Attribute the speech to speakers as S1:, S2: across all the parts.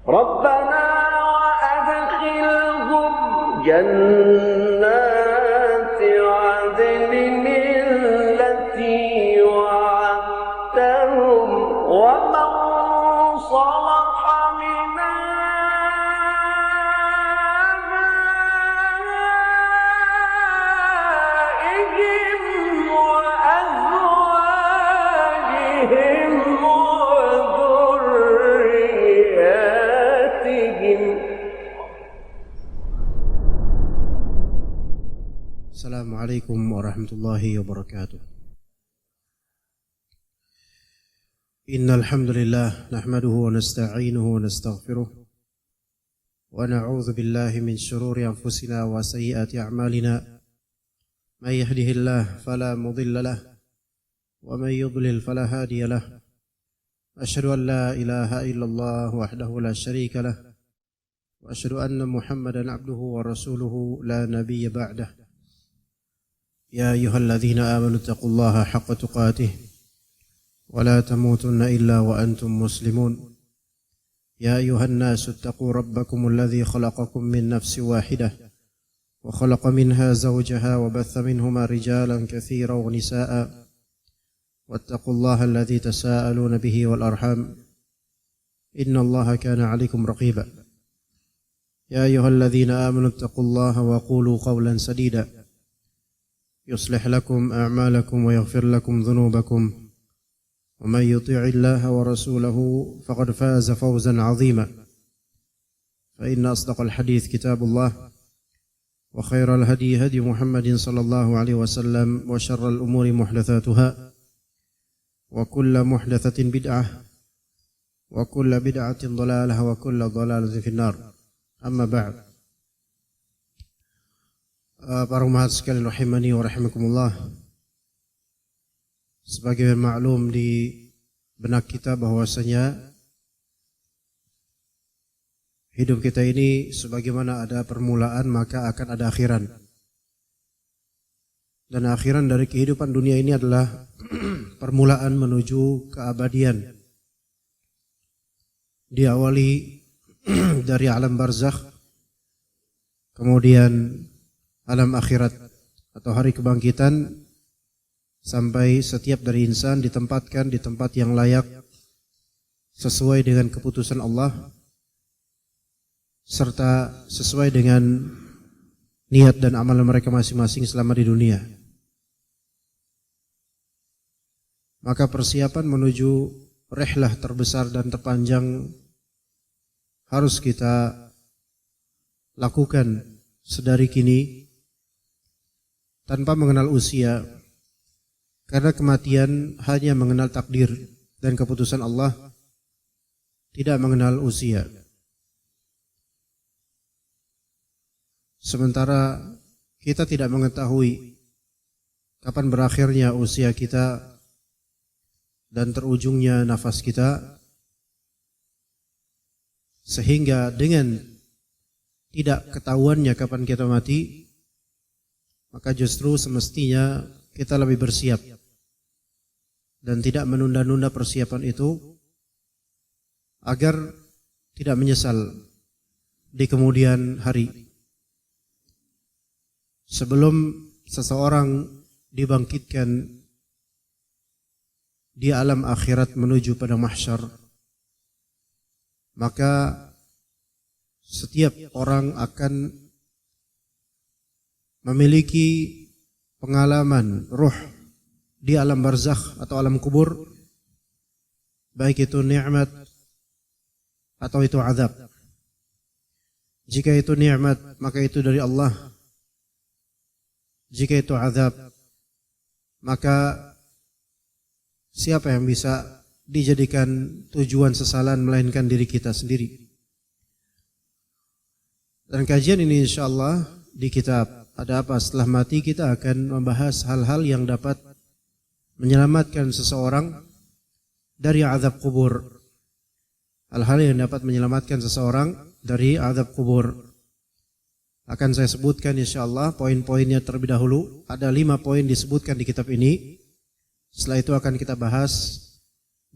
S1: ربنا وأدخلهم جنات عدن التي وعدتهم ومن صلح من آبائهم وأزواجهم وذرياتهم.
S2: Assalamualaikum warahmatullahi wabarakatuh. Innal hamdalillah nahmaduhu wa nasta'inuhu wa nastaghfiruh wa na'udzu billahi min shururi anfusina wa sayyiati a'malina. May yahdihillahu fala mudilla lahu wa may yudlil fala hadiya lahu. Asyhadu an la ilaha illallah wahdahu la syarika lahu wa asyhadu anna Muhammadan 'abduhu wa rasuluhu la nabiyya ba'dahu. يا أيها الذين آمنوا اتقوا الله حق تقاته ولا تموتن إلا وأنتم مسلمون. يا أيها الناس اتقوا ربكم الذي خلقكم من نفس واحدة وخلق منها زوجها وبث منهما رجالا كثيرا ونساء واتقوا الله الذي تساءلون به والأرحام إن الله كان عليكم رقيبا. يا أيها الذين آمنوا اتقوا الله وقولوا قولا سديدا يصلح لكم أعمالكم ويغفر لكم ذنوبكم ومن يطيع الله ورسوله فقد فاز فوزا عظيما. فإن أصدق الحديث كتاب الله وخير الهدي هدي محمد صلى الله عليه وسلم وشر الأمور محدثاتها وكل محدثة بدعة وكل بدعة ضلالة وكل ضلالة في النار. أما بعد. Para umat sekalian rahimani wa rahimakumullah. Sebagai maklum di benak kita bahwasanya hidup kita ini sebagaimana ada permulaan maka akan ada akhiran. Dan akhiran dari kehidupan dunia ini adalah permulaan menuju keabadian. Diawali dari alam barzakh, kemudian alam akhirat atau hari kebangkitan, sampai setiap dari insan ditempatkan di tempat yang layak sesuai dengan keputusan Allah serta sesuai dengan niat dan amal mereka masing-masing selama di dunia. Maka persiapan menuju rihlah terbesar dan terpanjang harus kita lakukan sedari kini tanpa mengenal usia, karena kematian hanya mengenal takdir dan keputusan Allah, tidak mengenal usia. Sementara kita tidak mengetahui kapan berakhirnya usia kita dan terujungnya nafas kita, sehingga dengan tidak ketahuannya kapan kita mati, maka justru semestinya kita lebih bersiap dan tidak menunda-nunda persiapan itu agar tidak menyesal di kemudian hari. Sebelum seseorang dibangkitkan di alam akhirat menuju pada mahsyar, maka setiap orang akan memiliki pengalaman ruh di alam barzakh atau alam kubur, baik itu nikmat atau itu azab. Jika itu nikmat, maka itu dari Allah. Jika itu azab, maka siapa yang bisa dijadikan tujuan sesalan melainkan diri kita sendiri. Dan kajian ini insyaallah di kitab Ada Apa Setelah Mati kita akan membahas hal-hal yang dapat menyelamatkan seseorang dari azab kubur. Hal-hal yang dapat menyelamatkan seseorang dari azab kubur. Akan saya sebutkan insyaallah poin-poinnya terlebih dahulu. Ada 5 poin disebutkan di kitab ini. Setelah itu akan kita bahas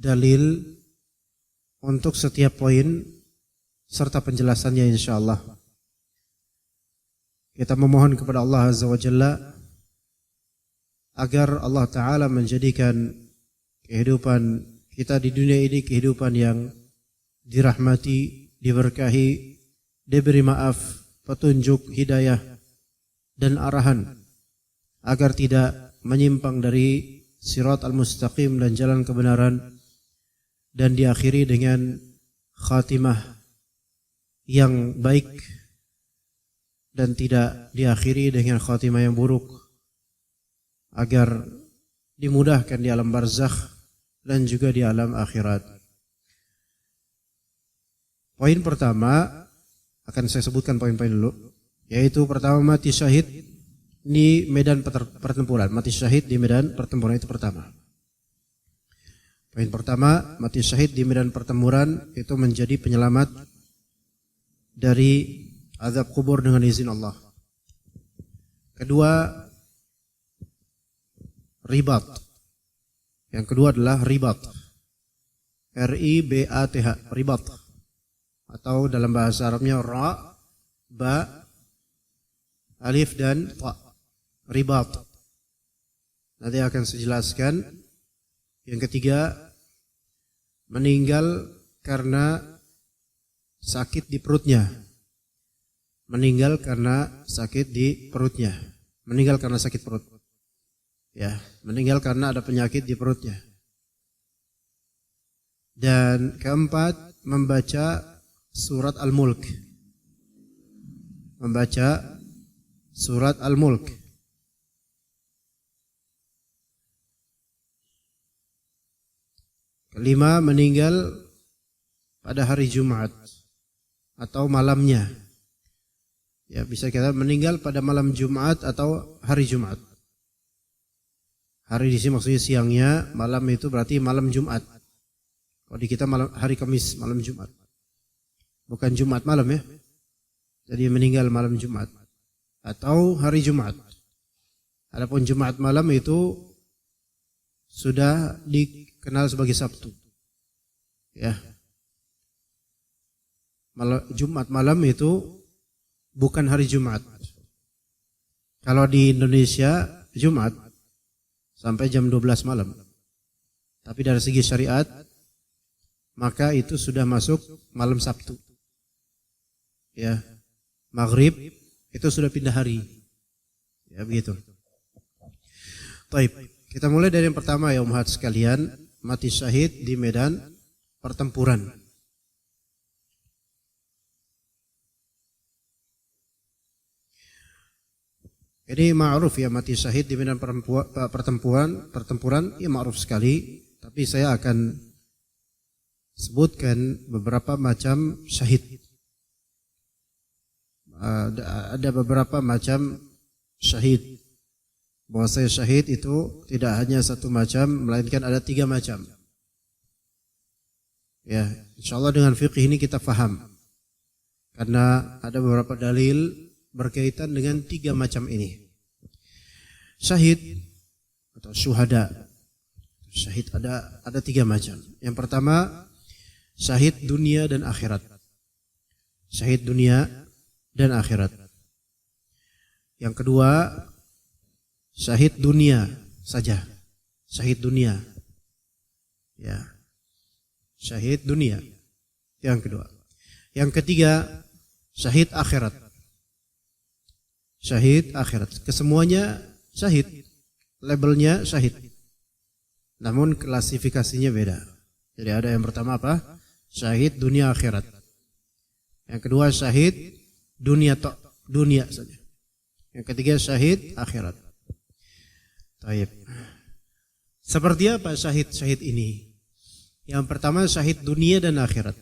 S2: dalil untuk setiap poin serta penjelasannya insyaallah. Kita memohon kepada Allah Azza wa Jalla agar Allah Ta'ala menjadikan kehidupan kita di dunia ini kehidupan yang dirahmati, diberkahi, diberi maaf, petunjuk, hidayah, dan arahan agar tidak menyimpang dari sirat al-mustaqim dan jalan kebenaran, dan diakhiri dengan khatimah yang baik dan tidak diakhiri dengan khatimah yang buruk, agar dimudahkan di alam barzakh dan juga di alam akhirat. Poin pertama akan saya sebutkan poin-poin dulu, yaitu pertama mati syahid di medan pertempuran. Mati syahid di medan pertempuran itu pertama. Poin pertama, mati syahid di medan pertempuran itu menjadi penyelamat dari azab kubur dengan izin Allah. Kedua, ribat. Yang kedua adalah ribat. R-I-B-A-T-H, ribat. Atau dalam bahasa Arabnya ra, ba, alif dan ta. Ribat. Nanti akan saya jelaskan. Yang ketiga, meninggal karena sakit di perutnya. Meninggal karena sakit di perutnya. Meninggal karena sakit perut. Ya, meninggal karena ada penyakit di perutnya. Dan keempat, membaca surat Al-Mulk. Membaca surat Al-Mulk. Kelima, meninggal pada hari Jumat atau malamnya. Ya, bisa kita meninggal pada malam Jumat atau hari Jumat. Hari di sini maksudnya siangnya, malam itu berarti malam Jumat. Kalau di kita malam hari Kamis, malam Jumat. Bukan Jumat malam ya. Jadi meninggal malam Jumat atau hari Jumat. Adapun Jumat malam itu sudah dikenal sebagai Sabtu. Ya. Jumat malam itu bukan hari Jumat. Kalau di Indonesia Jumat sampai jam 12 malam. Tapi dari segi syariat maka itu sudah masuk malam Sabtu. Ya. Maghrib itu sudah pindah hari. Ya begitu. Baik, kita mulai dari yang pertama ya umat sekalian, mati syahid di medan pertempuran. Ini ma'ruf ya, mati syahid di medan pertempuran ya ma'ruf sekali, tapi saya akan sebutkan beberapa macam syahid. Ada beberapa macam syahid. Bahwasanya syahid itu tidak hanya satu macam, melainkan ada 3 macam. Ya, insyaallah dengan fikih ini kita faham. Karena ada beberapa dalil berkaitan dengan 3 macam ini. Syahid atau syuhada. Syahid ada 3 macam. Yang pertama, syahid dunia dan akhirat. Syahid dunia dan akhirat. Yang kedua, syahid dunia saja. Syahid dunia. Ya. Syahid dunia. Yang kedua. Yang ketiga, syahid akhirat. Syahid akhirat. Kesemuanya syahid. Labelnya syahid. Namun klasifikasinya beda. Jadi ada yang pertama apa? Syahid dunia akhirat. Yang kedua syahid dunia saja. Yang ketiga syahid akhirat. Taib. Seperti apa syahid ini? Yang pertama syahid dunia dan akhirat.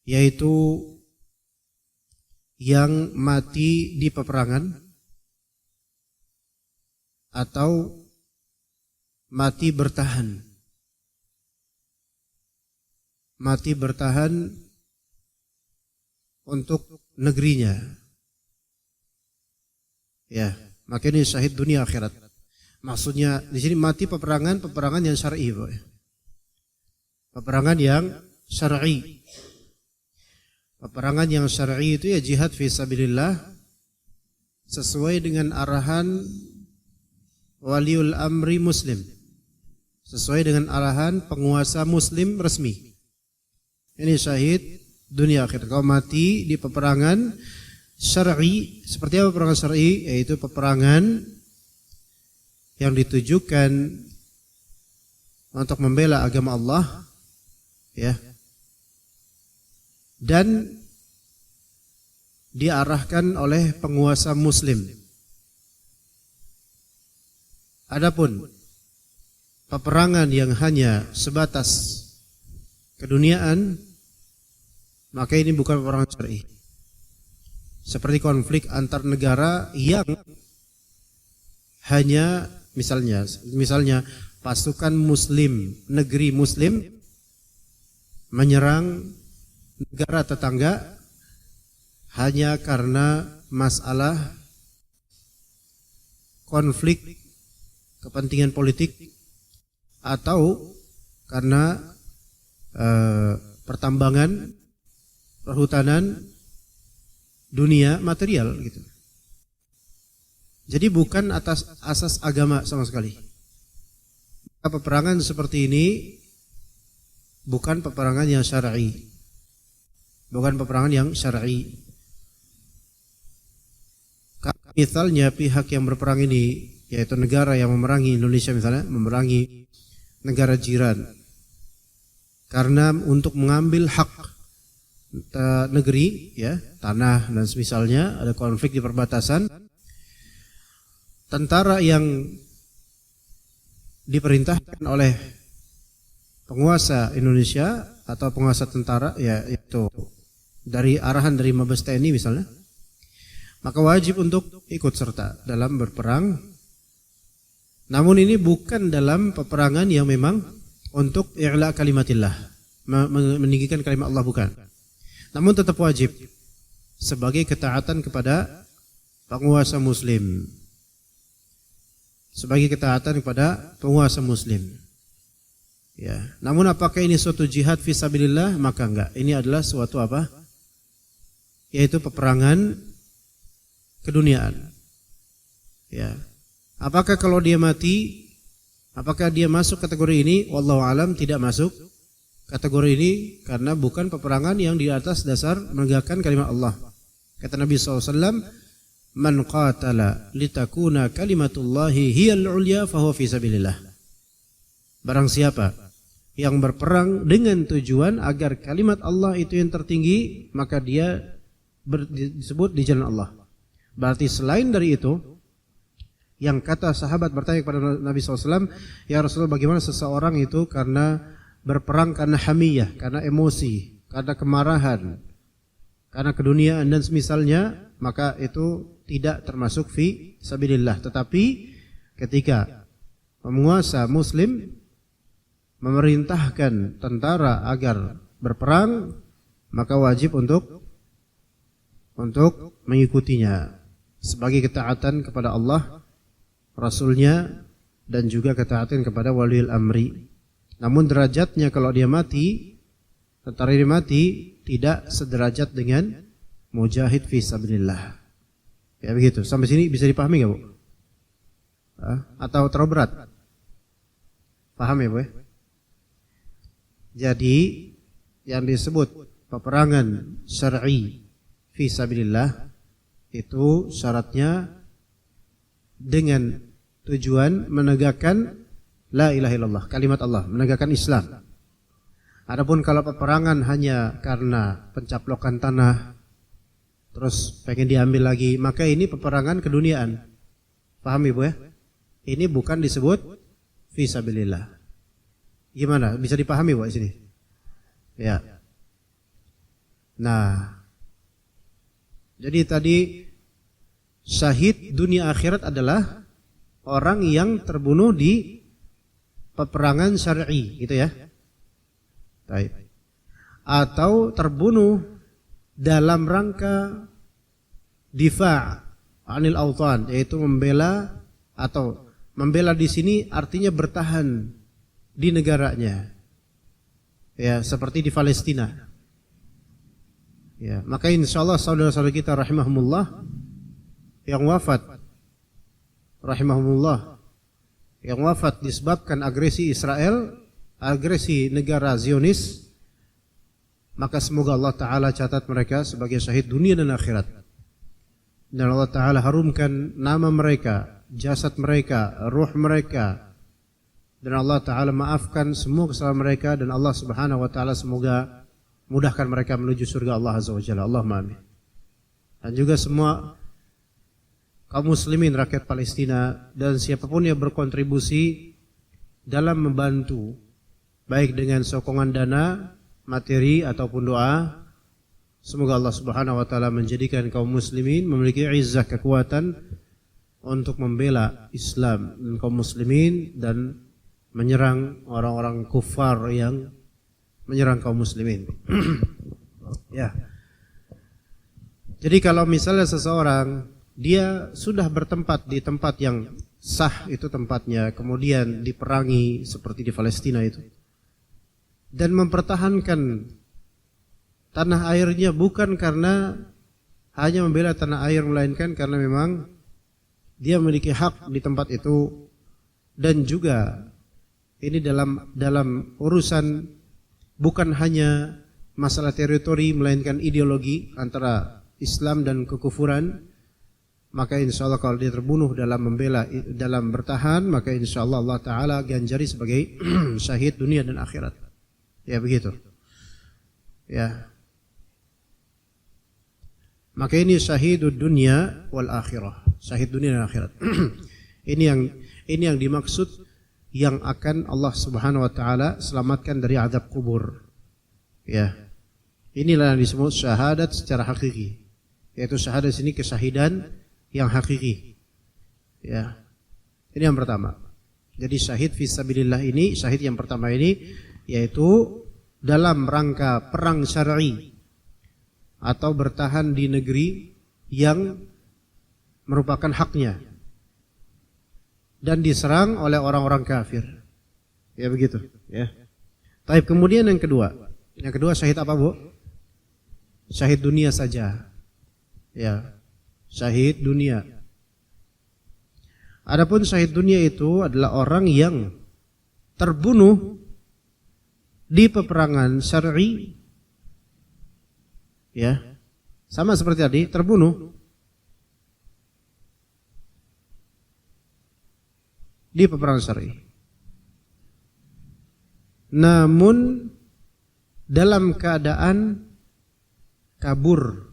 S2: Yaitu yang mati di peperangan atau mati bertahan. Mati bertahan untuk negerinya. Ya, makanya syahid dunia akhirat. Maksudnya di sini mati peperangan yang syar'i, Pak. Peperangan yang syar'i. Peperangan yang syar'i itu ya jihad fi sabilillah sesuai dengan arahan waliul amri muslim, sesuai dengan arahan penguasa muslim resmi. Ini syahid dunia akhirat. Kau mati di peperangan syar'i. Seperti apa peperangan syar'i? Yaitu peperangan yang ditujukan untuk membela agama Allah, ya, dan diarahkan oleh penguasa muslim. Adapun peperangan yang hanya sebatas keduniaan, maka ini bukan peperangan syar'i. Seperti konflik antar negara yang hanya misalnya pasukan muslim, negeri muslim menyerang negara tetangga hanya karena masalah konflik kepentingan politik atau karena pertambangan, perhutanan, dunia material gitu. Jadi bukan atas asas agama sama sekali. Peperangan seperti ini bukan peperangan yang syar'i. Bukan peperangan yang syar'i. Misalnya pihak yang berperang ini, yaitu negara yang memerangi Indonesia misalnya, memerangi negara jiran karena untuk mengambil hak negeri, ya, tanah dan semisalnya, ada konflik di perbatasan. Tentara yang diperintahkan oleh penguasa Indonesia atau penguasa tentara, ya, yaitu dari arahan dari Mabes TNI misalnya, maka wajib untuk ikut serta dalam berperang. Namun ini bukan dalam peperangan yang memang untuk i'la kalimatillah, meninggikan kalimat Allah, bukan. Namun tetap wajib sebagai ketaatan kepada penguasa muslim. Sebagai ketaatan kepada penguasa muslim. Ya. Namun apakah ini suatu jihad fisabilillah? Maka enggak. Ini adalah suatu apa? Yaitu peperangan keduniaan. Ya. Apakah kalau dia mati, apakah dia masuk kategori ini? Wallahu alam, tidak masuk kategori ini karena bukan peperangan yang di atas dasar menegakkan kalimat Allah. Kata Nabi SAW, man qatala litakuna kalimatullahi hiyal ulya fahuwa fi sabilillah. Barang siapa yang berperang dengan tujuan agar kalimat Allah itu yang tertinggi, maka dia disebut di jalan Allah. Berarti selain dari itu, yang kata sahabat bertanya kepada Nabi SAW, ya Rasulullah, bagaimana seseorang itu karena berperang karena hamiyah, karena emosi, karena kemarahan, karena keduniaan dan semisalnya, maka itu tidak termasuk fi sabilillah. Tetapi ketika penguasa muslim memerintahkan tentara agar berperang, maka wajib untuk mengikutinya sebagai ketaatan kepada Allah, Rasulnya, dan juga ketaatan kepada waliul amri. Namun derajatnya kalau dia mati, tentara ini mati, tidak sederajat dengan mujahid fi sabilillah. Ya begitu. Sampai sini bisa dipahami nggak, Bu? Atau terlalu berat? Paham ya, Bu? Jadi yang disebut peperangan syar'i fi sabilillah itu syaratnya dengan tujuan menegakkan la ilaha illallah, kalimat Allah, menegakkan Islam. Adapun kalau peperangan hanya karena pencaplokan tanah, terus pengen diambil lagi, maka ini peperangan keduniaan. Paham Ibu ya? Ini bukan disebut fi sabilillah. Gimana? Bisa dipahami Bu di sini? Ya. Nah, jadi tadi syahid dunia akhirat adalah orang yang terbunuh di peperangan syar'i, gitu ya. Baik. Atau terbunuh dalam rangka difa' anil autan, yaitu membela, atau membela di sini artinya bertahan di negaranya. Ya, seperti di Palestina. Ya, maka insyaallah saudara-saudara kita rahimahumullah yang wafat disebabkan agresi Israel, agresi negara Zionis, maka semoga Allah Ta'ala catat mereka sebagai syahid dunia dan akhirat. Dan Allah Ta'ala harumkan nama mereka, jasad mereka, ruh mereka. Dan Allah Ta'ala maafkan semua kesalahan mereka. Dan Allah Subhanahu Wa Ta'ala semoga mudahkan mereka menuju surga Allah Azza wa Jalla. Allahumma amin. Dan juga semua kaum muslimin rakyat Palestina dan siapapun yang berkontribusi dalam membantu, baik dengan sokongan dana, materi ataupun doa, semoga Allah Subhanahu wa taala menjadikan kaum muslimin memiliki izzah, kekuatan untuk membela Islam dan kaum muslimin dan menyerang orang-orang kufar yang menyerang kaum muslimin. Ya. Jadi kalau misalnya seseorang dia sudah bertempat di tempat yang sah, itu tempatnya, kemudian diperangi seperti di Palestina itu, dan mempertahankan tanah airnya bukan karena hanya membela tanah air, melainkan karena memang dia memiliki hak di tempat itu. Dan juga ini dalam urusan bukan hanya masalah teritori, melainkan ideologi antara Islam dan kekufuran. Maka insya Allah kalau dia terbunuh dalam membela, dalam bertahan, maka insya Allah Allah Ta'ala ganjari sebagai syahid dunia dan akhirat. Ya begitu. Ya. Maka ini syahidud dunia wal akhirah. Syahid dunia dan akhirat. Ini yang dimaksud, yang akan Allah Subhanahu wa taala selamatkan dari azab kubur. Ya. Inilah yang disebut syahadat secara hakiki. Yaitu syahadat sini kesyahidan yang hakiki. Ya. Ini yang pertama. Jadi syahid fisabilillah ini, syahid yang pertama ini yaitu dalam rangka perang syar'i atau bertahan di negeri yang merupakan haknya dan diserang oleh orang-orang kafir. Ya begitu, ya. Taib, kemudian yang kedua. Yang kedua syahid apa, Bu? Syahid dunia saja. Ya. Syahid dunia. Adapun syahid dunia itu adalah orang yang terbunuh di peperangan syar'i. Ya. Sama seperti tadi, terbunuh di peperangan syar'i. Namun dalam keadaan kabur.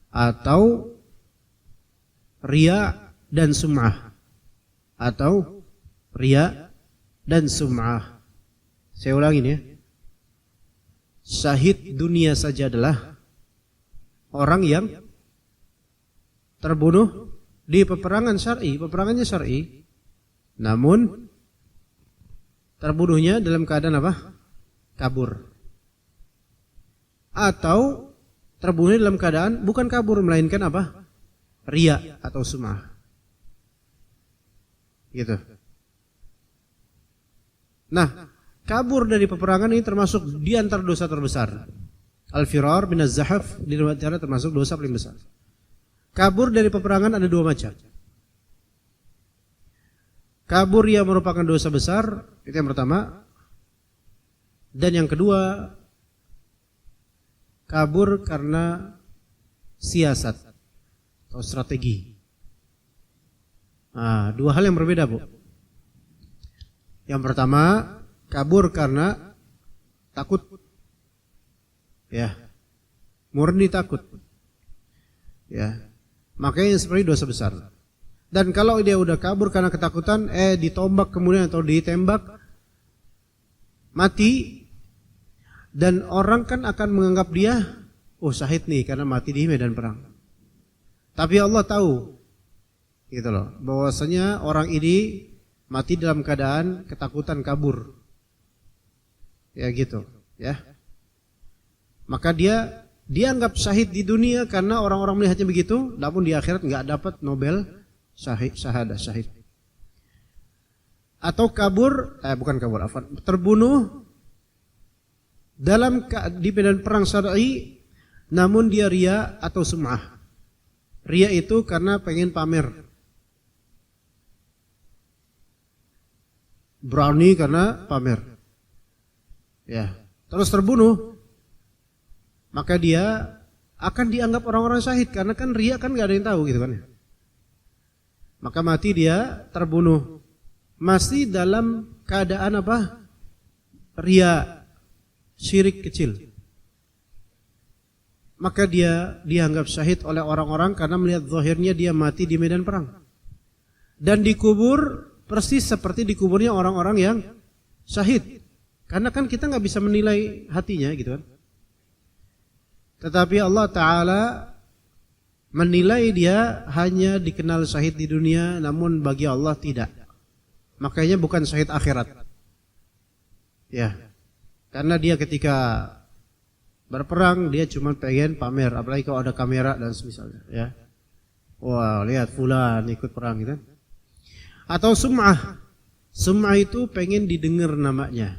S2: Atau riya dan sum'ah. Saya ulangin ya. Syahid dunia saja adalah orang yang terbunuh di peperangannya syar'i, namun terbunuhnya dalam keadaan apa? Kabur. Atau terbunuh dalam keadaan bukan kabur, melainkan apa? Riya atau sum'ah. Gitu. Nah, kabur dari peperangan ini termasuk di antara dosa terbesar. Al-firar bin az-zahaf di riwayat cara termasuk dosa paling besar. Kabur dari peperangan ada dua macam. Kabur yang merupakan dosa besar, itu yang pertama. Dan yang kedua, kabur karena siasat atau strategi. Nah, dua hal yang berbeda, Bu. Yang pertama, kabur karena takut. Ya. Murni takut. Ya. Makanya seperti dosa besar. Dan kalau dia udah kabur karena ketakutan, ditombak kemudian atau ditembak, mati, dan orang kan akan menganggap dia, oh syahid nih karena mati di medan perang. Tapi Allah tahu, gitu loh, bahwasanya orang ini mati dalam keadaan ketakutan kabur. Ya gitu, ya. Maka dia dianggap syahid di dunia karena orang-orang melihatnya begitu, namun di akhirat nggak dapat Nobel syahid. Atau terbunuh di medan perang syar'i namun dia riya atau sum'ah. Riya itu karena pengen pamer. Berani karena pamer. Ya, terus terbunuh. Maka dia akan dianggap orang-orang syahid karena kan riya kan enggak ada yang tahu gitu kan. Maka mati dia terbunuh. Masih dalam keadaan apa? Riya, syirik kecil. Maka dia dianggap syahid oleh orang-orang karena melihat zahirnya dia mati di medan perang. Dan dikubur persis seperti dikuburnya orang-orang yang syahid. Karena kan kita nggak bisa menilai hatinya gitu kan. Tetapi Allah Ta'ala menilai dia hanya dikenal syahid di dunia, namun bagi Allah tidak. Makanya bukan syahid akhirat. Ya, karena dia ketika berperang dia cuma pengen pamer, apalagi kalau ada kamera dan semisalnya. Ya, wah lihat fulan ikut perang gitu. Atau sum'ah. Sum'ah itu pengen didengar namanya,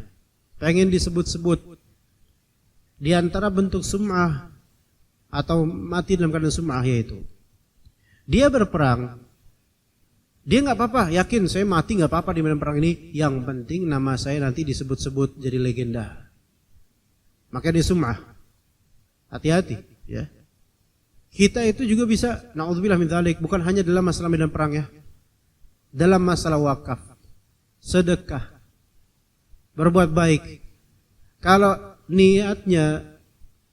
S2: pengen disebut-sebut. Di antara bentuk sum'ah atau mati dalam keadaan sum'ah yaitu dia berperang, dia nggak apa-apa, yakin saya mati nggak apa-apa di medan perang ini, yang penting nama saya nanti disebut-sebut jadi legenda. Makanya dia sum'ah. Hati-hati ya. Kita itu juga bisa, na'udzubillah min dzalik, bukan hanya dalam masalah medan perang ya. Dalam masalah wakaf, sedekah, berbuat baik. Kalau niatnya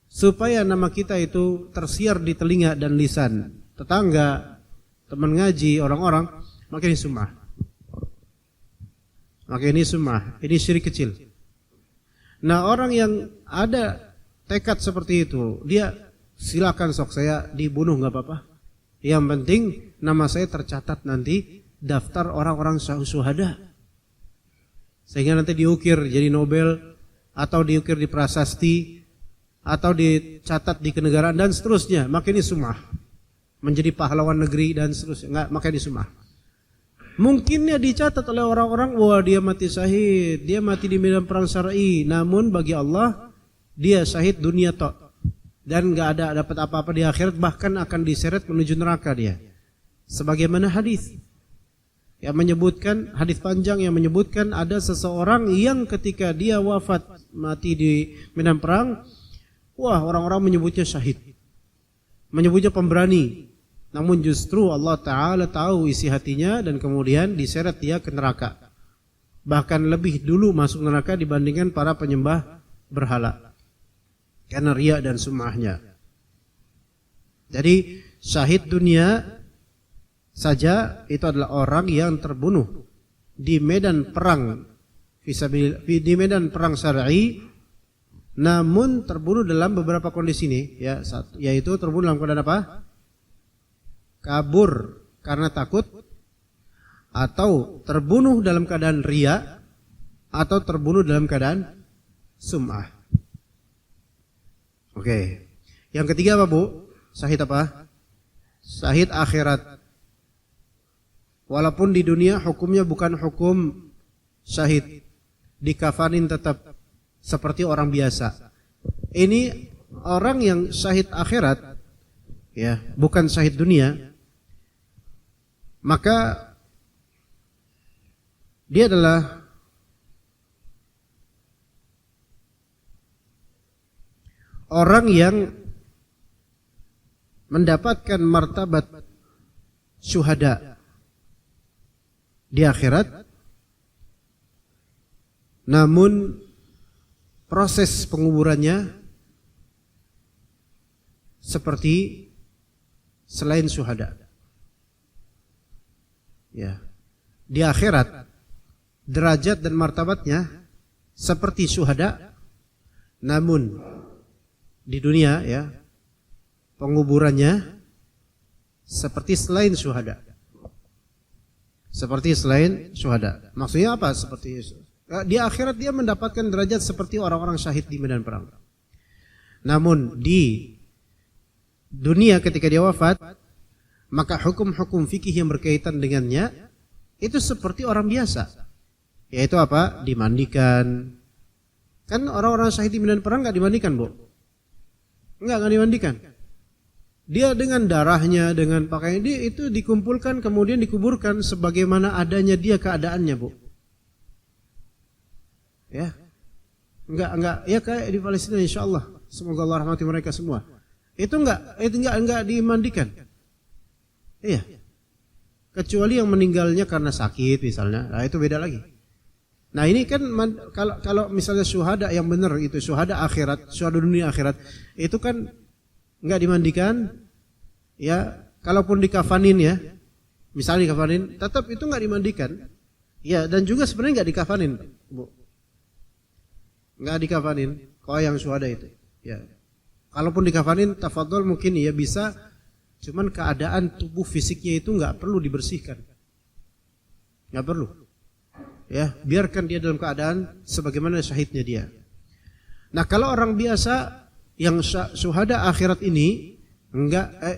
S2: supaya nama kita itu tersiar di telinga dan lisan tetangga, teman ngaji, orang-orang, maka ini sum'ah. Maka ini sum'ah, ini syirik kecil. Nah, orang yang ada tekad seperti itu, dia silakan sok saya dibunuh nggak apa-apa. Yang penting nama saya tercatat nanti daftar orang-orang syuhada. Sehingga nanti diukir jadi Nobel atau diukir di prasasti atau dicatat di kenegaraan dan seterusnya. Maka ini sum'ah. Menjadi pahlawan negeri dan seterusnya. Enggak, maka ini sum'ah. Mungkinnya dicatat oleh orang-orang, wah dia mati syahid, dia mati di medan perang syar'i. Namun bagi Allah dia syahid dunia tok, dan enggak ada dapat apa-apa di akhirat, bahkan akan diseret menuju neraka dia. Sebagaimana hadis yang menyebutkan, hadis panjang yang menyebutkan ada seseorang yang ketika dia wafat mati di medan perang, wah orang-orang menyebutnya syahid, menyebutnya pemberani. Namun justru Allah Ta'ala tahu isi hatinya dan kemudian diseret dia ke neraka. Bahkan lebih dulu masuk neraka dibandingkan para penyembah berhala. Karena riya dan sum'ahnya. Jadi syahid dunia saja itu adalah orang yang terbunuh di medan perang, di medan perang syar'i, namun terbunuh dalam beberapa kondisi ini, ya, yaitu terbunuh dalam keadaan apa? Kabur karena takut, atau terbunuh dalam keadaan riya, atau terbunuh dalam keadaan sum'ah. Oke. Yang ketiga apa, Bu? Syahid apa? Syahid akhirat. Walaupun di dunia hukumnya bukan hukum syahid, dikafanin tetap seperti orang biasa. Ini orang yang syahid akhirat, ya, bukan syahid dunia, maka dia adalah orang yang mendapatkan martabat syuhada di akhirat, namun proses penguburannya seperti selain syuhada. Ya. Di akhirat derajat dan martabatnya seperti syuhada, namun di dunia, ya, penguburannya seperti selain syuhada. Seperti selain syuhada. Maksudnya apa? Seperti di akhirat dia mendapatkan derajat seperti orang-orang syahid di medan perang. Namun di dunia ketika dia wafat, maka hukum-hukum fikih yang berkaitan dengannya itu seperti orang biasa. Yaitu apa? Dimandikan. Kan orang-orang syahid di medan perang enggak dimandikan, Bu? Enggak dimandikan. Dia dengan darahnya, dengan pakaian dia itu dikumpulkan kemudian dikuburkan sebagaimana adanya dia keadaannya, Bu. Ya. Enggak ya kayak di Palestina insyaallah. Semoga Allah rahmati mereka semua. Itu enggak dimandikan. Iya. Kecuali yang meninggalnya karena sakit misalnya. Nah, itu beda lagi. Nah, ini kan kalau misalnya syuhada yang benar itu syuhada akhirat, syuhada dunia akhirat, itu kan enggak dimandikan. Ya, kalaupun dikafanin ya. Misalnya dikafanin, tetap itu enggak dimandikan. Ya, dan juga sebenarnya enggak dikafanin, Bu. Enggak dikafanin kalau yang syuhada itu. Ya. Kalaupun dikafanin tafadhol mungkin ya bisa, cuman keadaan tubuh fisiknya itu enggak perlu dibersihkan. Enggak perlu. Ya, biarkan dia dalam keadaan sebagaimana syahidnya dia. Nah, kalau orang biasa yang syuhada akhirat ini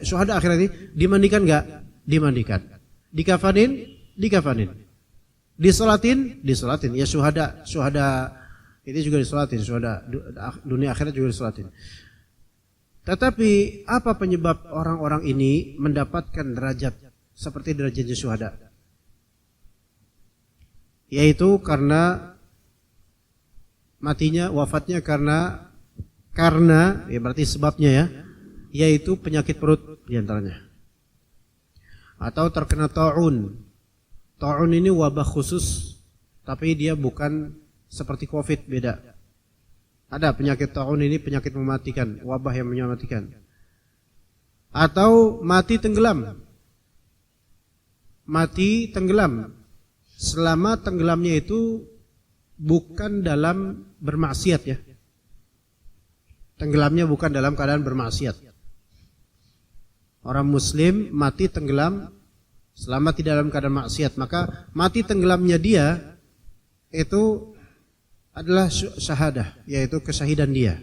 S2: syuhada akhirat ini dimandikan enggak? Dimandikan. Dikafanin? Dikafanin. Disolatin? Disolatin. Ya syuhada itu juga disolatin, syuhada dunia akhirat juga disolatin. Tetapi apa penyebab orang-orang ini mendapatkan derajat seperti derajatnya syuhada? Yaitu karena matinya, wafatnya karena ya berarti sebabnya ya, yaitu penyakit perut diantaranya. Atau terkena ta'un. Ta'un ini wabah khusus, tapi dia bukan seperti COVID, beda. Ada penyakit ta'un ini penyakit mematikan, wabah yang mematikan. Atau mati tenggelam. Mati tenggelam. Selama tenggelamnya itu bukan dalam bermaksiat ya. Tenggelamnya bukan dalam keadaan bermaksiat. Orang muslim mati tenggelam selama tidak dalam keadaan maksiat, maka mati tenggelamnya dia itu adalah syahadah, yaitu kesyahidan dia.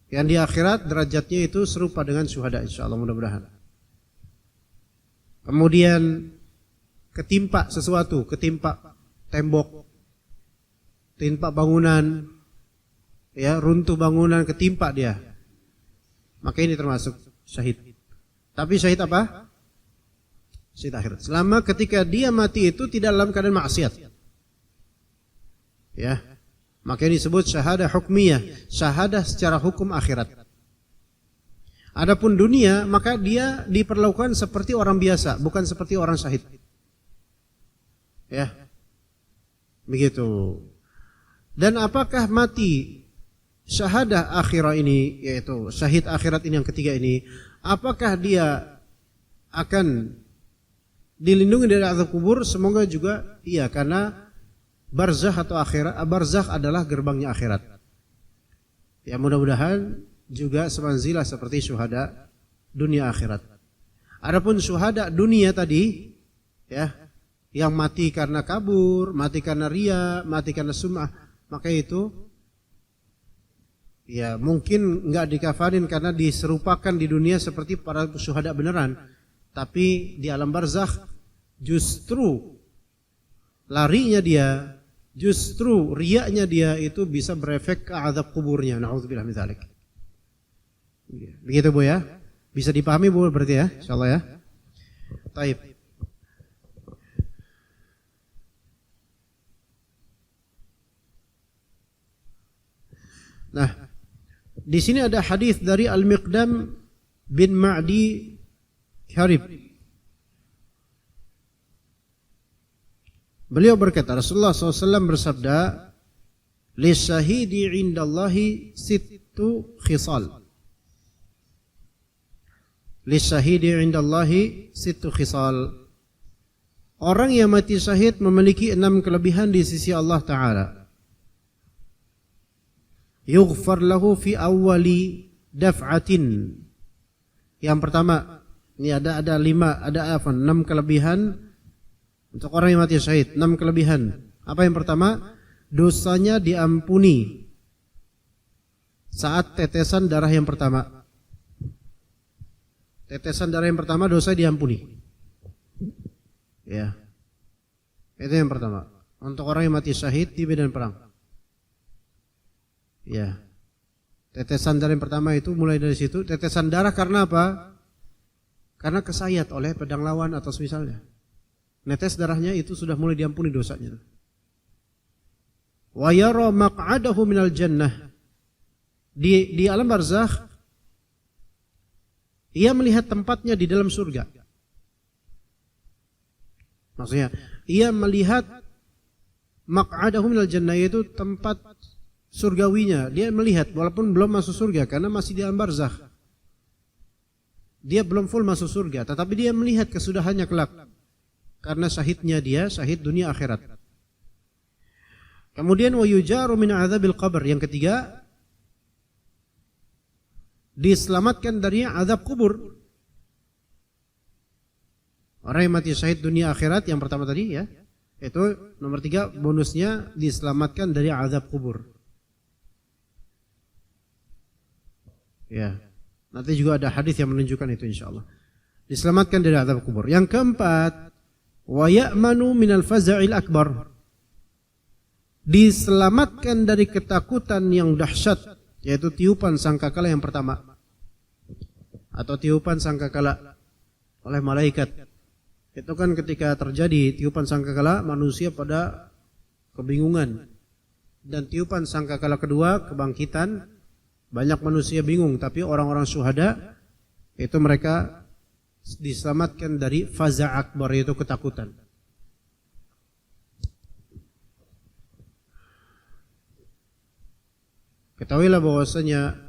S2: Yang di akhirat derajatnya itu serupa dengan syuhada insyaallah, mudah-mudahan. Kemudian ketimpa sesuatu, ketimpa tembok, ketimpa bangunan, ya runtuh bangunan, ketimpa dia, maka ini termasuk syahid. Tapi syahid apa? Syahid akhirat. Selama ketika dia mati itu tidak dalam keadaan maksiat, ya, maka ini disebut syahadah hukmiyah, syahadah secara hukum akhirat. Adapun dunia, maka dia diperlakukan seperti orang biasa, bukan seperti orang syahid. Ya, begitu. Dan apakah mati syahadah akhirat ini, yaitu syahid akhirat ini yang ketiga ini, apakah dia akan dilindungi dari azab kubur? Semoga juga iya, karena barzakh atau akhirat, barzakh adalah gerbangnya akhirat. Ya, mudah-mudahan juga semanzilah seperti syuhada dunia akhirat. Adapun syuhada dunia tadi, ya, yang mati karena kabur, mati karena riya, mati karena sum'ah, maka itu ya mungkin enggak dikafanin karena diserupakan di dunia seperti para syuhada beneran, tapi di alam barzakh justru larinya dia, justru riyanya dia itu bisa berefek ke azab kuburnya. Na'udzubillah min dzalik. Begitu Bu ya? Bisa dipahami Bu berarti ya, insyaallah ya. Taib. Nah, di sini ada hadis dari Al-Miqdam bin Ma'di Harib. Beliau berkata, Rasulullah SAW bersabda, "Lisyahidi indallahi sittu khisal." Lisyahidi indallahi sittu khisal. Orang yang mati syahid memiliki 6 kelebihan di sisi Allah Ta'ala. Yughfar lahu fi awwali daf'atin. Yang pertama, ini ada 6 kelebihan untuk orang yang mati syahid. 6 kelebihan. Apa yang pertama? Dosanya diampuni saat tetesan darah yang pertama. Tetesan darah yang pertama dosa diampuni. Ya. Itu yang pertama. Untuk orang yang mati syahid di medan perang. Ya. Tetesan darah yang pertama itu mulai dari situ. Tetesan darah karena apa? Karena kesayat oleh pedang lawan atau semisalnya. Netes darahnya itu sudah mulai diampuni dosanya. Wa yara maq'adahu minal jannah. Di alam barzakh ia melihat tempatnya di dalam surga. Maksudnya, ia melihat maq'adahu minal jannah, yaitu tempat surgawinya. Dia melihat walaupun belum masuk surga karena masih di alam barzakh. Dia belum full masuk surga, tetapi dia melihat kesudahannya kelak. Karena syahidnya dia, syahid dunia akhirat. Kemudian wa yujaru min adzabil qabr. Yang ketiga, diselamatkan dari azab kubur. Orang yang mati syahid dunia akhirat yang pertama tadi ya, itu nomor 3 bonusnya diselamatkan dari azab kubur. Ya, nanti juga ada hadis yang menunjukkan itu insyaallah. Diselamatkan dari azab kubur. Yang keempat, wa ya'manu minal faza'il akbar. Diselamatkan dari ketakutan yang dahsyat, yaitu tiupan sangkakala yang pertama atau tiupan sangkakala oleh malaikat. Itu kan ketika terjadi tiupan sangkakala, manusia pada kebingungan. Dan tiupan sangkakala kedua, kebangkitan, banyak manusia bingung, tapi orang-orang syuhada itu mereka diselamatkan dari faza' akbar, yaitu ketakutan. Ketahuilah bahwasanya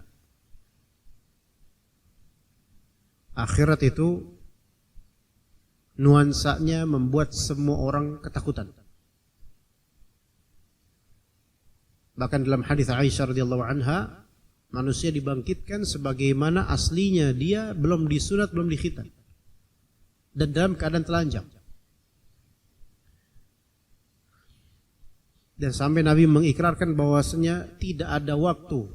S2: akhirat itu nuansanya membuat semua orang ketakutan. Bahkan dalam hadis Aisyah radhiyallahu anha, manusia dibangkitkan sebagaimana aslinya dia, belum disunat, belum dikhitan, dan dalam keadaan telanjang. Dan sampai Nabi mengikrarkan bahwasanya tidak ada waktu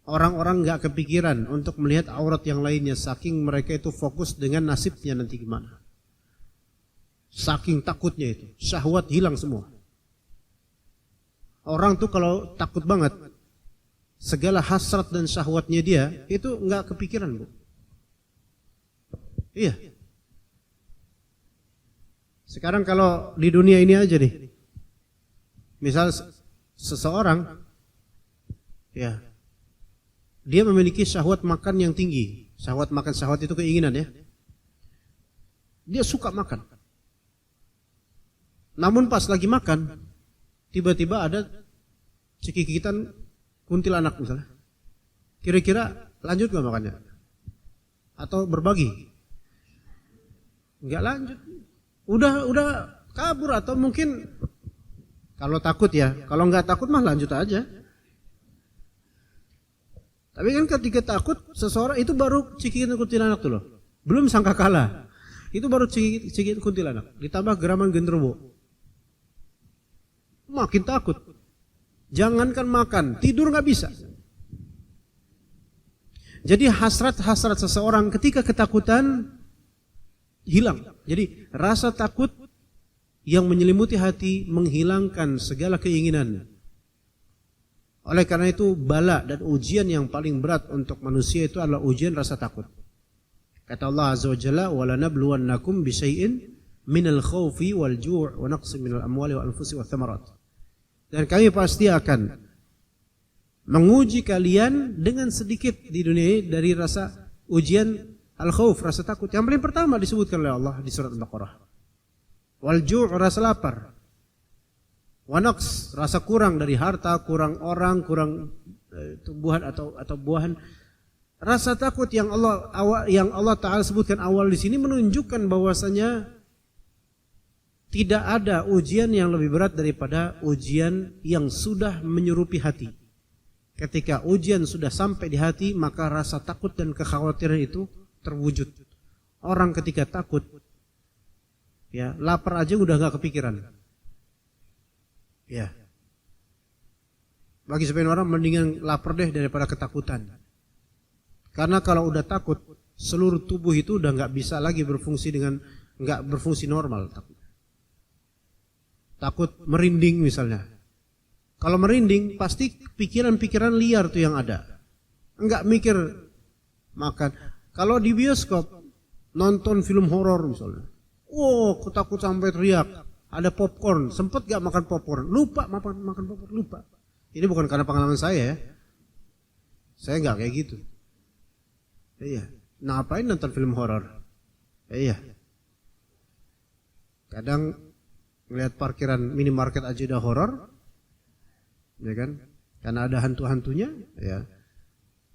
S2: orang-orang enggak kepikiran untuk melihat aurat yang lainnya, saking mereka itu fokus dengan nasibnya nanti gimana. Saking takutnya itu, syahwat hilang semua. Orang tuh kalau takut banget, segala hasrat dan syahwatnya dia itu enggak kepikiran, Bu. Iya. Sekarang kalau di dunia ini aja nih, misal seseorang, ya, dia memiliki syahwat makan yang tinggi. Syahwat makan, syahwat itu keinginan ya. Dia suka makan. Namun pas lagi makan, tiba-tiba ada cekikitan kuntilanak misalnya. Kira-kira lanjut gak makannya? Atau berbagi? Enggak lanjut. Udah kabur, atau mungkin kalau takut ya, kalau enggak takut mah lanjut aja. Tapi kan ketika takut seseorang itu baru cikitan kuntilanak tuh loh. Belum sangkakala. Itu baru cikitan kuntilanak, ditambah geraman genderuwo. Makin takut. Jangankan makan, tidur nggak bisa. Jadi hasrat-hasrat seseorang ketika ketakutan hilang. Jadi rasa takut yang menyelimuti hati menghilangkan segala keinginan. Oleh karena itu bala dan ujian yang paling berat untuk manusia itu adalah ujian rasa takut. Kata Allah Azza wa Jalla, "Walanabluwannakum bisyai'in minal khawfi wal ju' wa naqsin minal amwali wal anfusi wath thamarat." Dan kami pasti akan menguji kalian dengan sedikit di dunia ini dari rasa ujian al-khawf, rasa takut. Yang paling pertama disebutkan oleh Allah di surat Al-Baqarah. Wal ju' rasa lapar. Wa naqs rasa kurang dari harta, kurang orang, kurang tumbuhan atau buahan. Rasa takut yang Allah Ta'ala sebutkan awal di sini menunjukkan bahwasanya tidak ada ujian yang lebih berat daripada ujian yang sudah menyerupi hati. Ketika ujian sudah sampai di hati, maka rasa takut dan kekhawatiran itu terwujud. Orang ketika takut, ya lapar aja udah gak kepikiran. Ya. Bagi sebagian orang mendingan lapar deh daripada ketakutan. Karena kalau udah takut, seluruh tubuh itu udah nggak bisa lagi nggak berfungsi normal. Takut merinding misalnya. Kalau merinding pasti pikiran-pikiran liar tuh yang ada. Nggak mikir makan. Kalau di bioskop nonton film horor misalnya, aku takut sampai teriak. Ada popcorn, sempet gak makan popcorn? Lupa makan popcorn, lupa. Ini bukan karena pengalaman saya ya. Saya nggak kayak gitu. Iya. Nah, ngapain nonton film horor? Iya. Kadang ngeliat parkiran minimarket aja udah horor, ya kan? Karena ada hantu-hantunya, ya.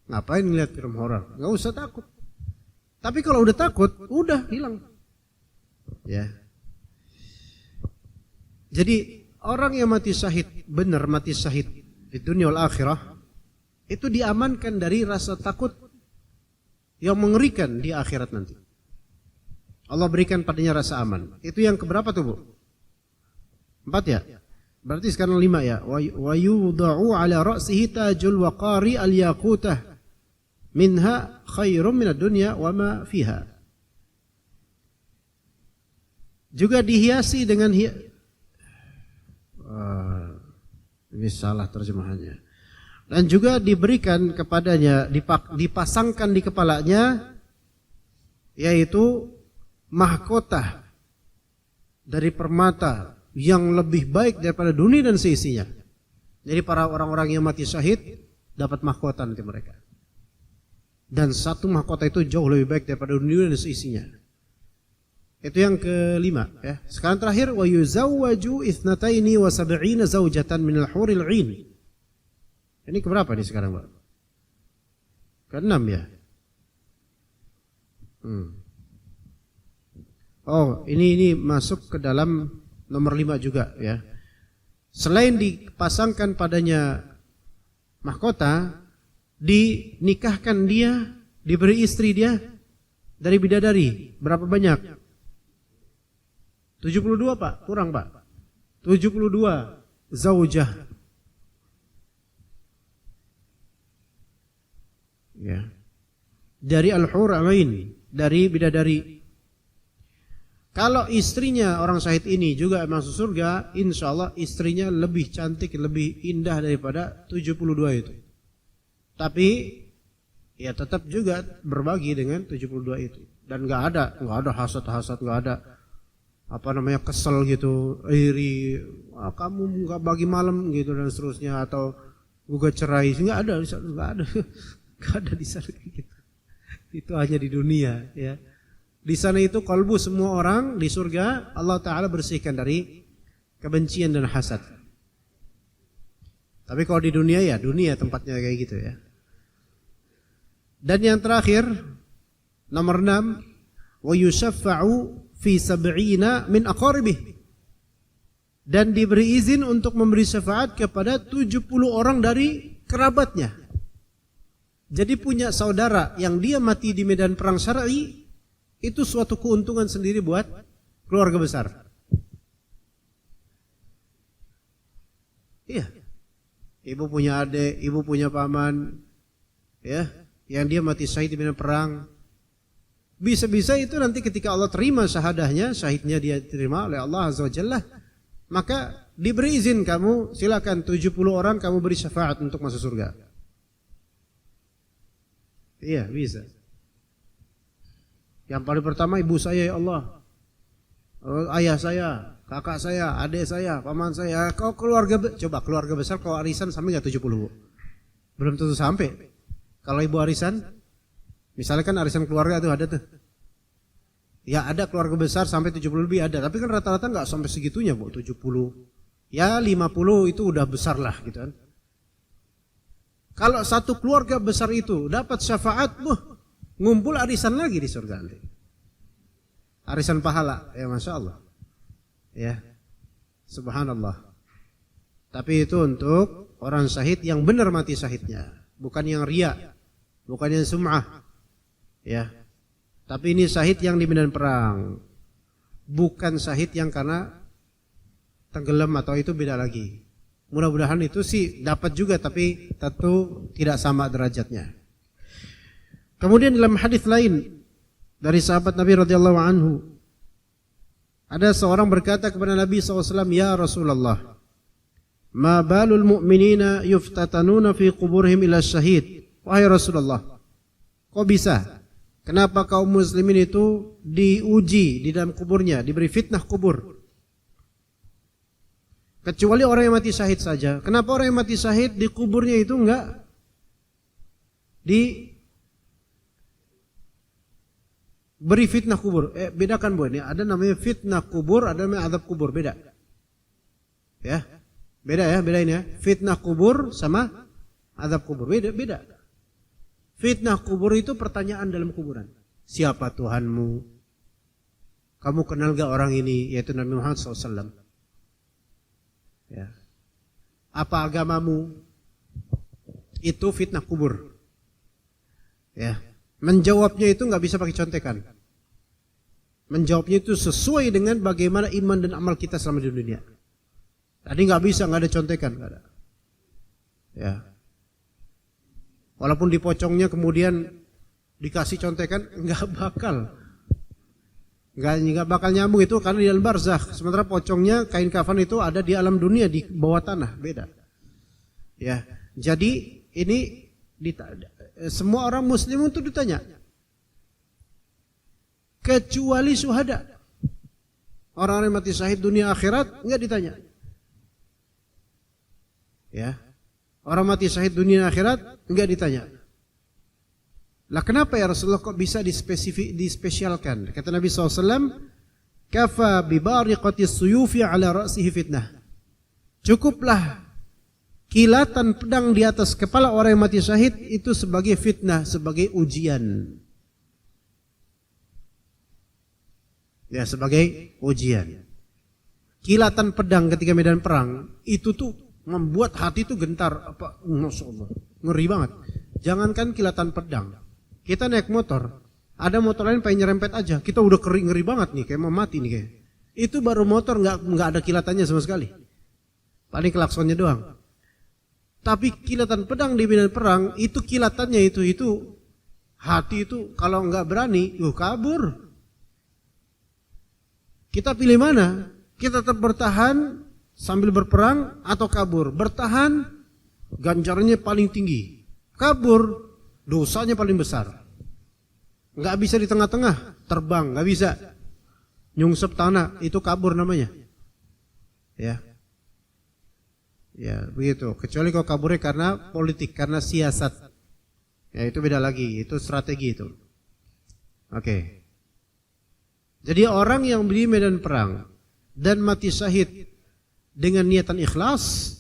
S2: Ngapain ngeliat film horor? Nggak usah takut. Tapi kalau udah takut, udah hilang. Ya. Jadi orang yang mati syahid, benar mati syahid di dunia wal akhirah, itu diamankan dari rasa takut yang mengerikan di akhirat nanti. Allah berikan padanya rasa aman. Itu yang keberapa tuh, Bu? 4 ya? Berarti sekarang 5 ya. Wa yudha'u ala ra'sihi tajul waqari al-yaqutah minha khairum minad dunya wa ma fiha. Juga dihiasi dengan ini salah terjemahannya. Dan juga diberikan kepadanya, dipasangkan di kepalanya, yaitu mahkota dari permata yang lebih baik daripada dunia dan seisinya. Jadi para orang-orang yang mati syahid dapat mahkota nanti mereka. Dan satu mahkota itu jauh lebih baik daripada dunia dan seisinya. Itu yang kelima ya. Sekarang terakhir, wa yuzawwaju 72 zawjatan minal huril 'ain. Ini keberapa nih sekarang, Pak? Ke-6 ya. Oh, ini masuk ke dalam nomor 5 juga ya. Selain dipasangkan padanya mahkota, dinikahkan dia, diberi istri dia dari bidadari. Berapa banyak? 72 Pak, kurang Pak. 72 zaujah. Ya. Dari al-hur 'ain, dari bidadari. Kalau istrinya orang syahid ini juga masuk surga, insya Allah istrinya lebih cantik, lebih indah daripada 72 itu. Tapi ya tetap juga berbagi dengan 72 itu. Dan nggak ada hasad-hasad, nggak ada kesel gitu, iri, kamu nggak bagi malam gitu dan seterusnya, atau gugat cerai, nggak ada di sana gitu. Itu hanya di dunia ya. Di sana itu kalbu semua orang di surga Allah Ta'ala bersihkan dari kebencian dan hasad. Tapi kalau di dunia ya dunia tempatnya kayak gitu ya. Dan yang terakhir nomor 6, wa yushaffa'u fi 70 min aqaribih, dan diberi izin untuk memberi syafaat kepada 70 orang dari kerabatnya. Jadi punya saudara yang dia mati di medan perang syar'i, itu suatu keuntungan sendiri buat keluarga besar. Iya. Ibu punya adik, ibu punya paman, ya, yang dia mati syahid di medan perang. Bisa-bisa itu nanti ketika Allah terima syahadahnya, syahidnya dia terima oleh Allah Azza wa Jalla, maka diberi izin kamu, silakan 70 orang kamu beri syafaat untuk masuk surga. Iya, bisa. Yang paling pertama ibu saya ya Allah, ayah saya, kakak saya, adik saya, paman saya. Kau keluarga besar kalau arisan sampai nggak 70 Bu? Belum tentu sampai. Kalau ibu arisan, misalnya kan arisan keluarga tuh ada tuh. Ya ada keluarga besar sampai 70 lebih ada. Tapi kan rata-rata nggak sampai segitunya Bu, 70. Ya 50 itu udah besar lah gitu kan. Kalau satu keluarga besar itu dapat syafaat, ngumpul arisan lagi di surga nanti. Arisan pahala, ya Masya Allah. Ya, subhanallah. Tapi itu untuk orang syahid yang benar mati syahidnya. Bukan yang riya, bukan yang sum'ah. Ya, tapi ini syahid yang di medan perang. Bukan syahid yang karena tenggelam atau itu beda lagi. Mudah-mudahan itu sih dapat juga, tapi tentu tidak sama derajatnya. Kemudian dalam hadis lain dari sahabat Nabi radhiyallahu anhu, ada seorang berkata kepada Nabi SAW, "Ya Rasulullah, ma balul mu'minina yuftatanuna fi quburihim ila syahid." Wahai Rasulullah, kok bisa? Kenapa kaum muslimin itu diuji di dalam kuburnya, diberi fitnah kubur? Kecuali orang yang mati syahid saja. Kenapa orang yang mati syahid di kuburnya itu enggak beri fitnah kubur? Bedakan Bu, ini ada namanya fitnah kubur, ada namanya azab kubur, beda. Ya. Beda ya, bedain ya. Fitnah kubur sama azab kubur, beda. Fitnah kubur itu pertanyaan dalam kuburan. Siapa Tuhanmu? Kamu kenal gak orang ini? Yaitu Nabi Muhammad SAW. Ya. Apa agamamu? Itu fitnah kubur. Ya. Menjawabnya itu gak bisa pakai contekan. Menjawabnya itu sesuai dengan bagaimana iman dan amal kita selama di dunia. Tadi gak bisa, gak ada contekan, gak ada. Ya. Walaupun di pocongnya kemudian dikasih contekan, nggak bakal nyambung itu karena di alam barzakh. Sementara pocongnya kain kafan itu ada di alam dunia, di bawah tanah, beda. Ya, jadi ini semua orang Muslim itu ditanya, kecuali syuhada. Orang-orang mati syahid dunia akhirat nggak ditanya. Ya. Orang mati syahid dunia akhirat enggak ditanya. Lah kenapa ya Rasulullah kok bisa dispesialkan? Kata Nabi SAW, kafa bibariqati suyufi ala ra'sihi fitnah. Cukuplah kilatan pedang di atas kepala orang yang mati syahid itu sebagai fitnah, sebagai ujian. Ya, sebagai ujian. Kilatan pedang ketika medan perang itu tuh membuat hati itu gentar, Masya Allah, ngeri banget. Jangankan kilatan pedang, kita naik motor, ada motor lain pengen nyerempet aja, kita udah ngeri banget nih, kayak mau mati nih kayak. Itu baru motor nggak ada kilatannya sama sekali, paling klaksonnya doang. Tapi kilatan pedang di medan perang itu kilatannya itu hati itu kalau nggak berani, kabur. Kita pilih mana? Kita tetap bertahan sambil berperang atau kabur? Bertahan ganjarannya paling tinggi, kabur dosanya paling besar. Nggak bisa di tengah-tengah, terbang nggak bisa, nyungsep tanah, itu kabur namanya. Ya, ya begitu. Kecuali kalau kaburnya karena politik, karena siasat, ya itu beda lagi, itu strategi itu. Oke. Jadi orang yang di medan perang dan mati syahid dengan niatan ikhlas,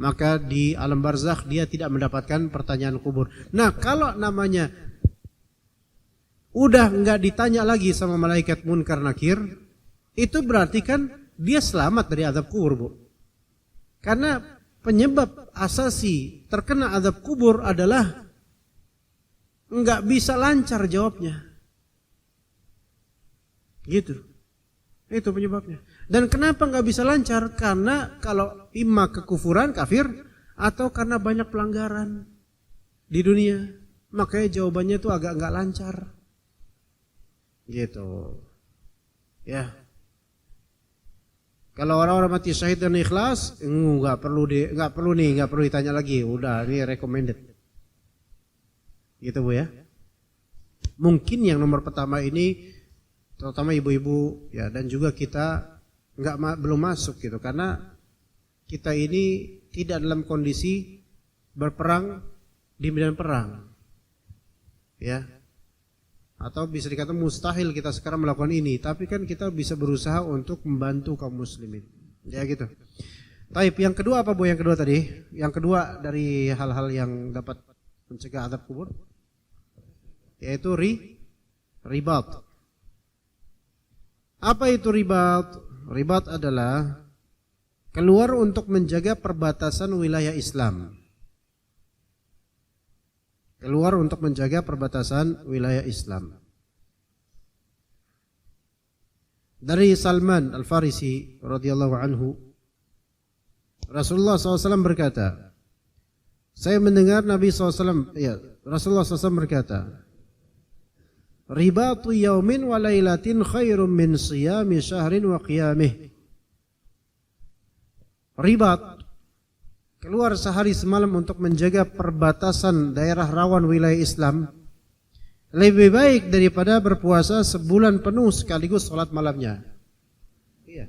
S2: maka di alam barzakh dia tidak mendapatkan pertanyaan kubur. Nah, kalau namanya udah nggak ditanya lagi sama malaikat munkar nakir, itu berarti kan dia selamat dari azab kubur, Bu. Karena penyebab asasi terkena azab kubur adalah nggak bisa lancar jawabnya. Gitu. Itu penyebabnya. Dan kenapa nggak bisa lancar? Karena kalau imma kekufuran, kafir, atau karena banyak pelanggaran di dunia, makanya jawabannya itu agak nggak lancar. Gitu. Ya. Kalau orang-orang mati syahid dan ikhlas, nggak perlu ditanya lagi. Udah, ini recommended. Gitu Bu ya. Mungkin yang nomor pertama ini, terutama ibu-ibu ya, dan juga kita belum masuk gitu, karena kita ini tidak dalam kondisi berperang di medan perang, ya, atau bisa dikatakan mustahil kita sekarang melakukan ini, tapi kan kita bisa berusaha untuk membantu kaum muslimin, ya gitu. Taib, yang kedua apa Bu? Yang kedua tadi, yang kedua dari hal-hal yang dapat mencegah azab kubur, yaitu ribat. Apa itu ribat? Ribat adalah keluar untuk menjaga perbatasan wilayah Islam. Keluar untuk menjaga perbatasan wilayah Islam. Dari Salman Al-Farisi radhiyallahu anhu, Rasulullah SAW berkata, saya mendengar Nabi SAW, ya, Rasulullah SAW berkata, Ribatu yaumin wa lailatin khairum min siyami syahrin wa qiyamih. Ribat, keluar sehari semalam untuk menjaga perbatasan daerah rawan wilayah Islam, lebih baik daripada berpuasa sebulan penuh sekaligus sholat malamnya. Iya.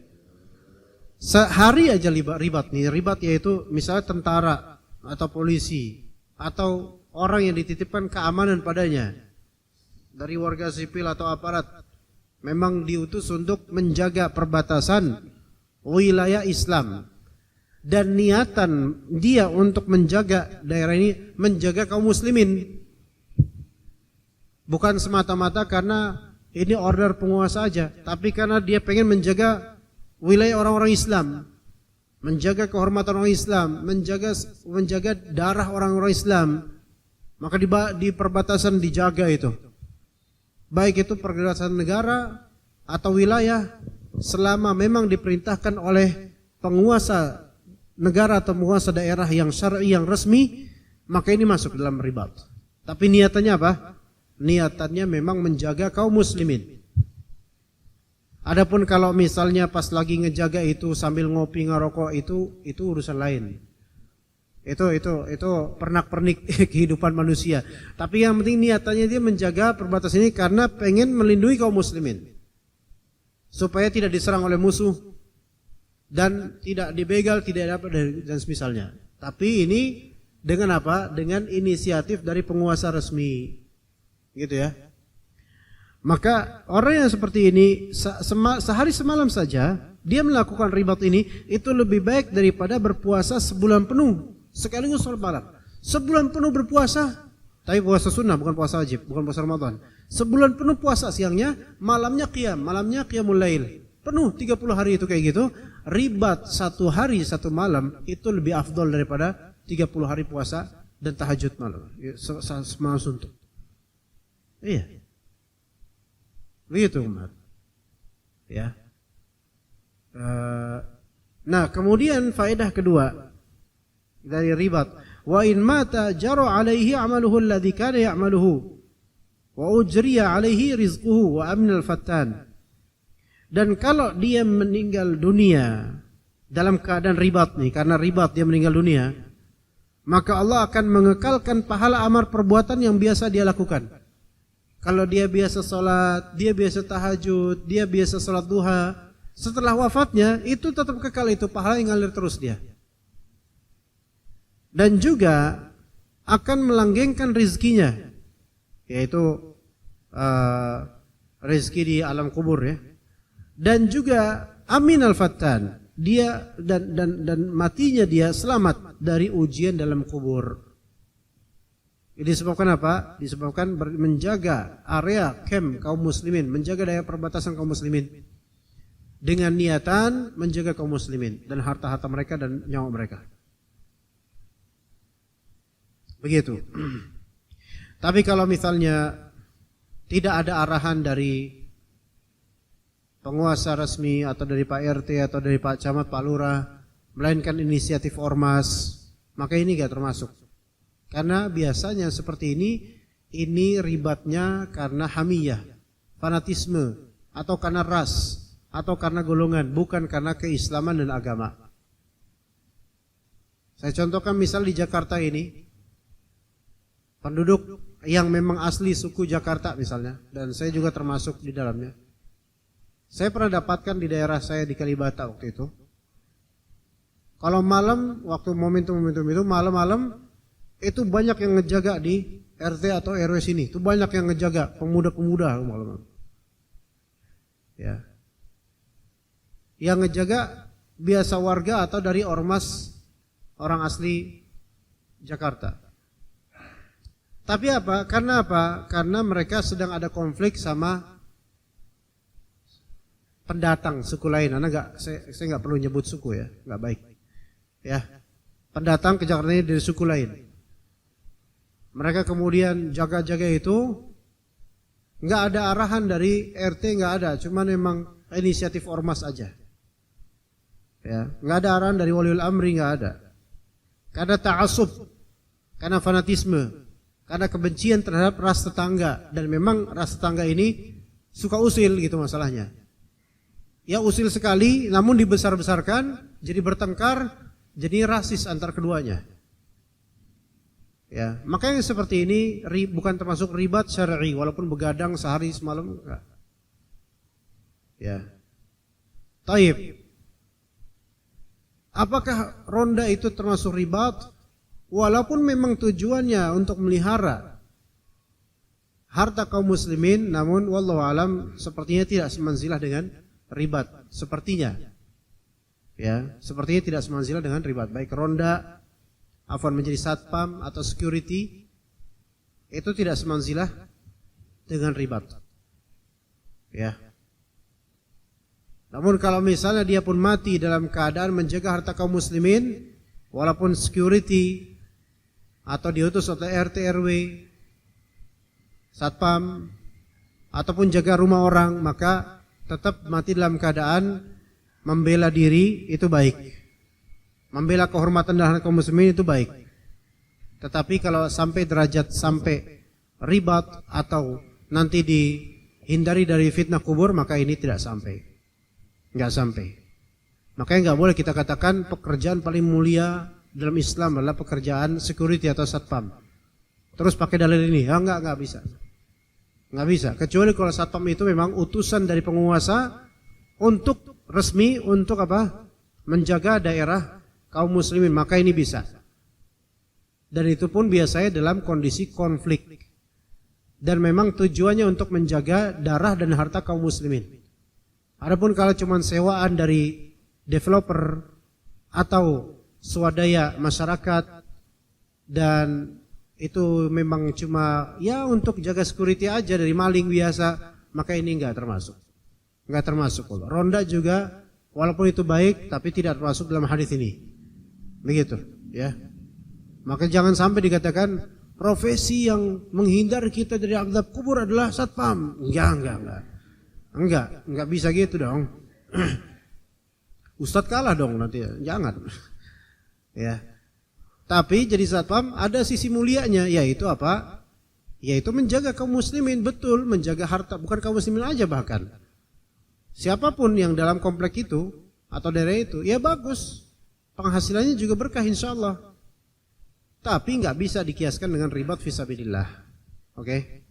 S2: Sehari aja ribat nih. Ribat yaitu misalnya tentara atau polisi atau orang yang dititipkan keamanan padanya dari warga sipil atau aparat, memang diutus untuk menjaga perbatasan wilayah Islam, dan niatan dia untuk menjaga daerah ini, menjaga kaum muslimin, bukan semata-mata karena ini order penguasa aja, tapi karena dia pengen menjaga wilayah orang-orang Islam, menjaga kehormatan orang Islam, menjaga darah orang-orang Islam. Maka di perbatasan dijaga itu, baik itu perbatasan negara atau wilayah, selama memang diperintahkan oleh penguasa negara atau penguasa daerah yang syar'i, yang resmi, maka ini masuk dalam ribat. Tapi niatannya apa? Niatannya memang menjaga kaum muslimin. Adapun kalau misalnya pas lagi ngejaga itu sambil ngopi ngerokok, itu urusan lain. Itu pernak-pernik kehidupan manusia. Tapi yang penting niatannya dia menjaga perbatasan ini karena pengen melindungi kaum muslimin, supaya tidak diserang oleh musuh dan tidak dibegal, tidak dapat dan semisalnya. Tapi ini dengan apa? Dengan inisiatif dari penguasa resmi, gitu ya. Maka orang yang seperti ini sehari semalam saja dia melakukan ribat ini, itu lebih baik daripada berpuasa sebulan penuh sekaligus sholat malam. Sebulan penuh berpuasa, tapi puasa sunnah, bukan puasa wajib, bukan puasa Ramadan. Sebulan penuh puasa siangnya, malamnya qiyamul lail. Penuh 30 hari itu kayak gitu. Ribat 1 hari 1 malam itu lebih afdol daripada 30 hari puasa dan tahajud malam. Semalam suntuk. Iya. Begitu Umar. Ya. Nah, kemudian faedah kedua dari ribat, wa in mata jara alaihi amaluhu alladhi kana ya'maluhu wa ujriya alaihi rizquhu wa amnal fattan. Dan kalau dia meninggal dunia dalam keadaan ribat nih, karena ribat dia meninggal dunia, maka Allah akan mengekalkan pahala amal perbuatan yang biasa dia lakukan. Kalau dia biasa sholat, dia biasa tahajud, dia biasa sholat duha, setelah wafatnya itu tetap kekal, itu pahala yang ngalir terus dia. Dan juga akan melanggengkan rizkinya, yaitu rizki di alam kubur ya. Dan juga amin al-fattan, dia dan matinya dia selamat dari ujian dalam kubur. Ini disebabkan apa? Disebabkan menjaga area camp kaum muslimin, menjaga daerah perbatasan kaum muslimin, dengan niatan menjaga kaum muslimin dan harta-harta mereka dan nyawa mereka. Begitu. Tapi kalau misalnya tidak ada arahan dari penguasa resmi atau dari Pak RT atau dari Pak Camat, Pak Lurah, melainkan inisiatif ormas, maka ini gak termasuk. Karena biasanya seperti ini ribatnya karena hamiyah, fanatisme, atau karena ras, atau karena golongan, bukan karena keislaman dan agama. Saya contohkan misal di Jakarta ini, penduduk yang memang asli suku Jakarta misalnya, dan saya juga termasuk di dalamnya. Saya pernah dapatkan di daerah saya di Kalibata waktu itu. Kalau malam, waktu momentum-momentum itu, malam-malam itu banyak yang ngejaga di RT atau RW sini. Itu banyak yang ngejaga, pemuda-pemuda malam-malam. Ya. Yang ngejaga biasa warga atau dari ormas orang asli Jakarta. Tapi apa? Karena apa? Karena mereka sedang ada konflik sama pendatang suku lain. Saya nggak perlu nyebut suku ya, nggak baik. Ya, pendatang ke Jakarta ini dari suku lain. Mereka kemudian jaga-jaga itu, nggak ada arahan dari RT, nggak ada, cuma memang inisiatif ormas aja. Ya, nggak ada arahan dari waliul amri, nggak ada. Karena ta'assub, karena fanatisme, karena kebencian terhadap ras tetangga, dan memang ras tetangga ini suka usil gitu masalahnya. Ya usil sekali, namun dibesar-besarkan, jadi bertengkar, jadi rasis antar keduanya. Ya, makanya seperti ini bukan termasuk ribat syar'i, walaupun begadang sehari semalam enggak. Ya. Taib. Apakah ronda itu termasuk ribat? Walaupun memang tujuannya untuk melihara harta kaum muslimin, namun wallahu alam sepertinya tidak semanzilah dengan ribat, sepertinya. Ya, sepertinya tidak semanzilah dengan ribat. Baik ronda, afwan menjadi satpam atau security, itu tidak semanzilah dengan ribat. Ya. Namun kalau misalnya dia pun mati dalam keadaan menjaga harta kaum muslimin, walaupun security atau diutus oleh RT RW, satpam ataupun jaga rumah orang, maka tetap mati dalam keadaan membela diri, itu baik. Membela kehormatan dan harkat kaum muslimin itu baik. Tetapi kalau sampai derajat sampai ribat atau nanti dihindari dari fitnah kubur, maka ini tidak sampai. Enggak sampai. Makanya enggak boleh kita katakan pekerjaan paling mulia dalam Islam adalah pekerjaan security atau satpam. Terus pakai dalil ini, ya enggak bisa. Enggak bisa, kecuali kalau satpam itu memang utusan dari penguasa untuk resmi untuk apa? Menjaga daerah kaum muslimin, maka ini bisa. Dan itu pun biasanya dalam kondisi konflik. Dan memang tujuannya untuk menjaga darah dan harta kaum muslimin. Adapun kalau cuma sewaan dari developer atau swadaya masyarakat dan itu memang cuma ya untuk jaga security aja dari maling biasa, maka ini enggak termasuk. Enggak termasuk. Ronda juga walaupun itu baik tapi tidak termasuk dalam hadis ini. Begitu, ya. Maka jangan sampai dikatakan profesi yang menghindar kita dari azab kubur adalah satpam. Enggak bisa gitu dong. Ustadz kalah dong nanti, jangan. Ya. Tapi jadi satpam ada sisi mulianya, yaitu apa? Yaitu menjaga kaum muslimin, betul, menjaga harta, bukan kaum muslimin aja bahkan. Siapapun yang dalam komplek itu atau daerah itu, ya bagus. Penghasilannya juga berkah insyaallah. Tapi enggak bisa dikiaskan dengan ribat fisabilillah. Oke?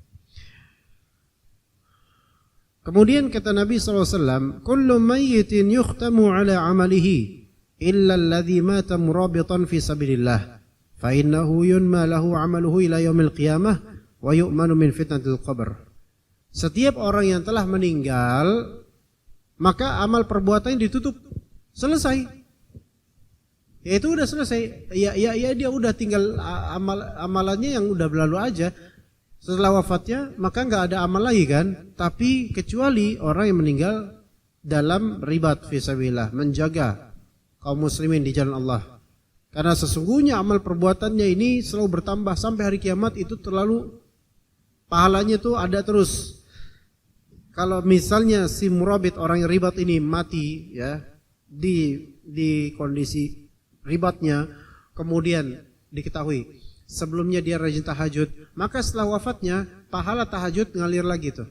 S2: Kemudian kata Nabi SAW, kullu mayyitin yukhtamu ala amalihi illa alladhi mata murabitan fi sabilillah fa innahu yunma lahu amaluhu ila yaumil qiyamah wa yu'manu min fitnatil qabr. Setiap orang yang telah meninggal, maka amal perbuatannya ditutup, selesai. Ya itu udah selesai. Ya dia udah tinggal amalannya yang udah berlalu aja. Setelah wafatnya maka enggak ada amal lagi kan, tapi kecuali orang yang meninggal dalam ribat fisabilillah, menjaga kaum muslimin di jalan Allah. Karena sesungguhnya amal perbuatannya ini selalu bertambah sampai hari kiamat, itu terlalu pahalanya tuh ada terus. Kalau misalnya si murabit orang yang ribat ini mati ya di kondisi ribatnya, kemudian diketahui sebelumnya dia rajin tahajud, maka setelah wafatnya pahala tahajud ngalir lagi tuh.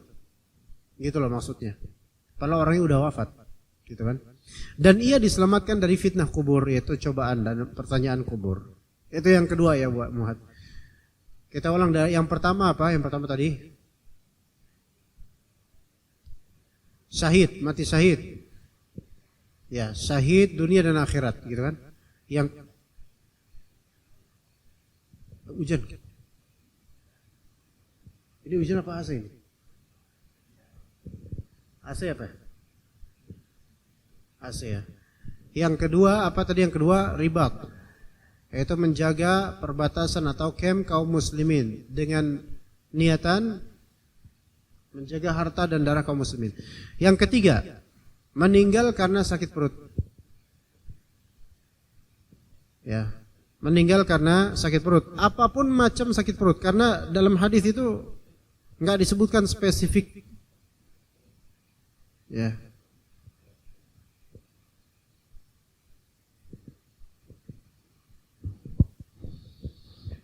S2: Gitu loh maksudnya. Padahal orangnya udah wafat, gitu kan? Dan ia diselamatkan dari fitnah kubur, yaitu cobaan dan pertanyaan kubur. Itu yang kedua ya buat Muhammad. Kita ulang dari yang pertama apa? Yang pertama tadi syahid, mati syahid. Ya, syahid dunia dan akhirat, gitu kan? Yang hujan. Ini hujan apa AC ini? AC apa? AC ya. Yang kedua apa tadi yang kedua? Ribat. Yaitu menjaga perbatasan atau camp kaum muslimin dengan niatan menjaga harta dan darah kaum muslimin. Yang ketiga, meninggal karena sakit perut. Ya. Meninggal karena sakit perut, apapun macam sakit perut, karena dalam hadis itu enggak disebutkan spesifik. Ya.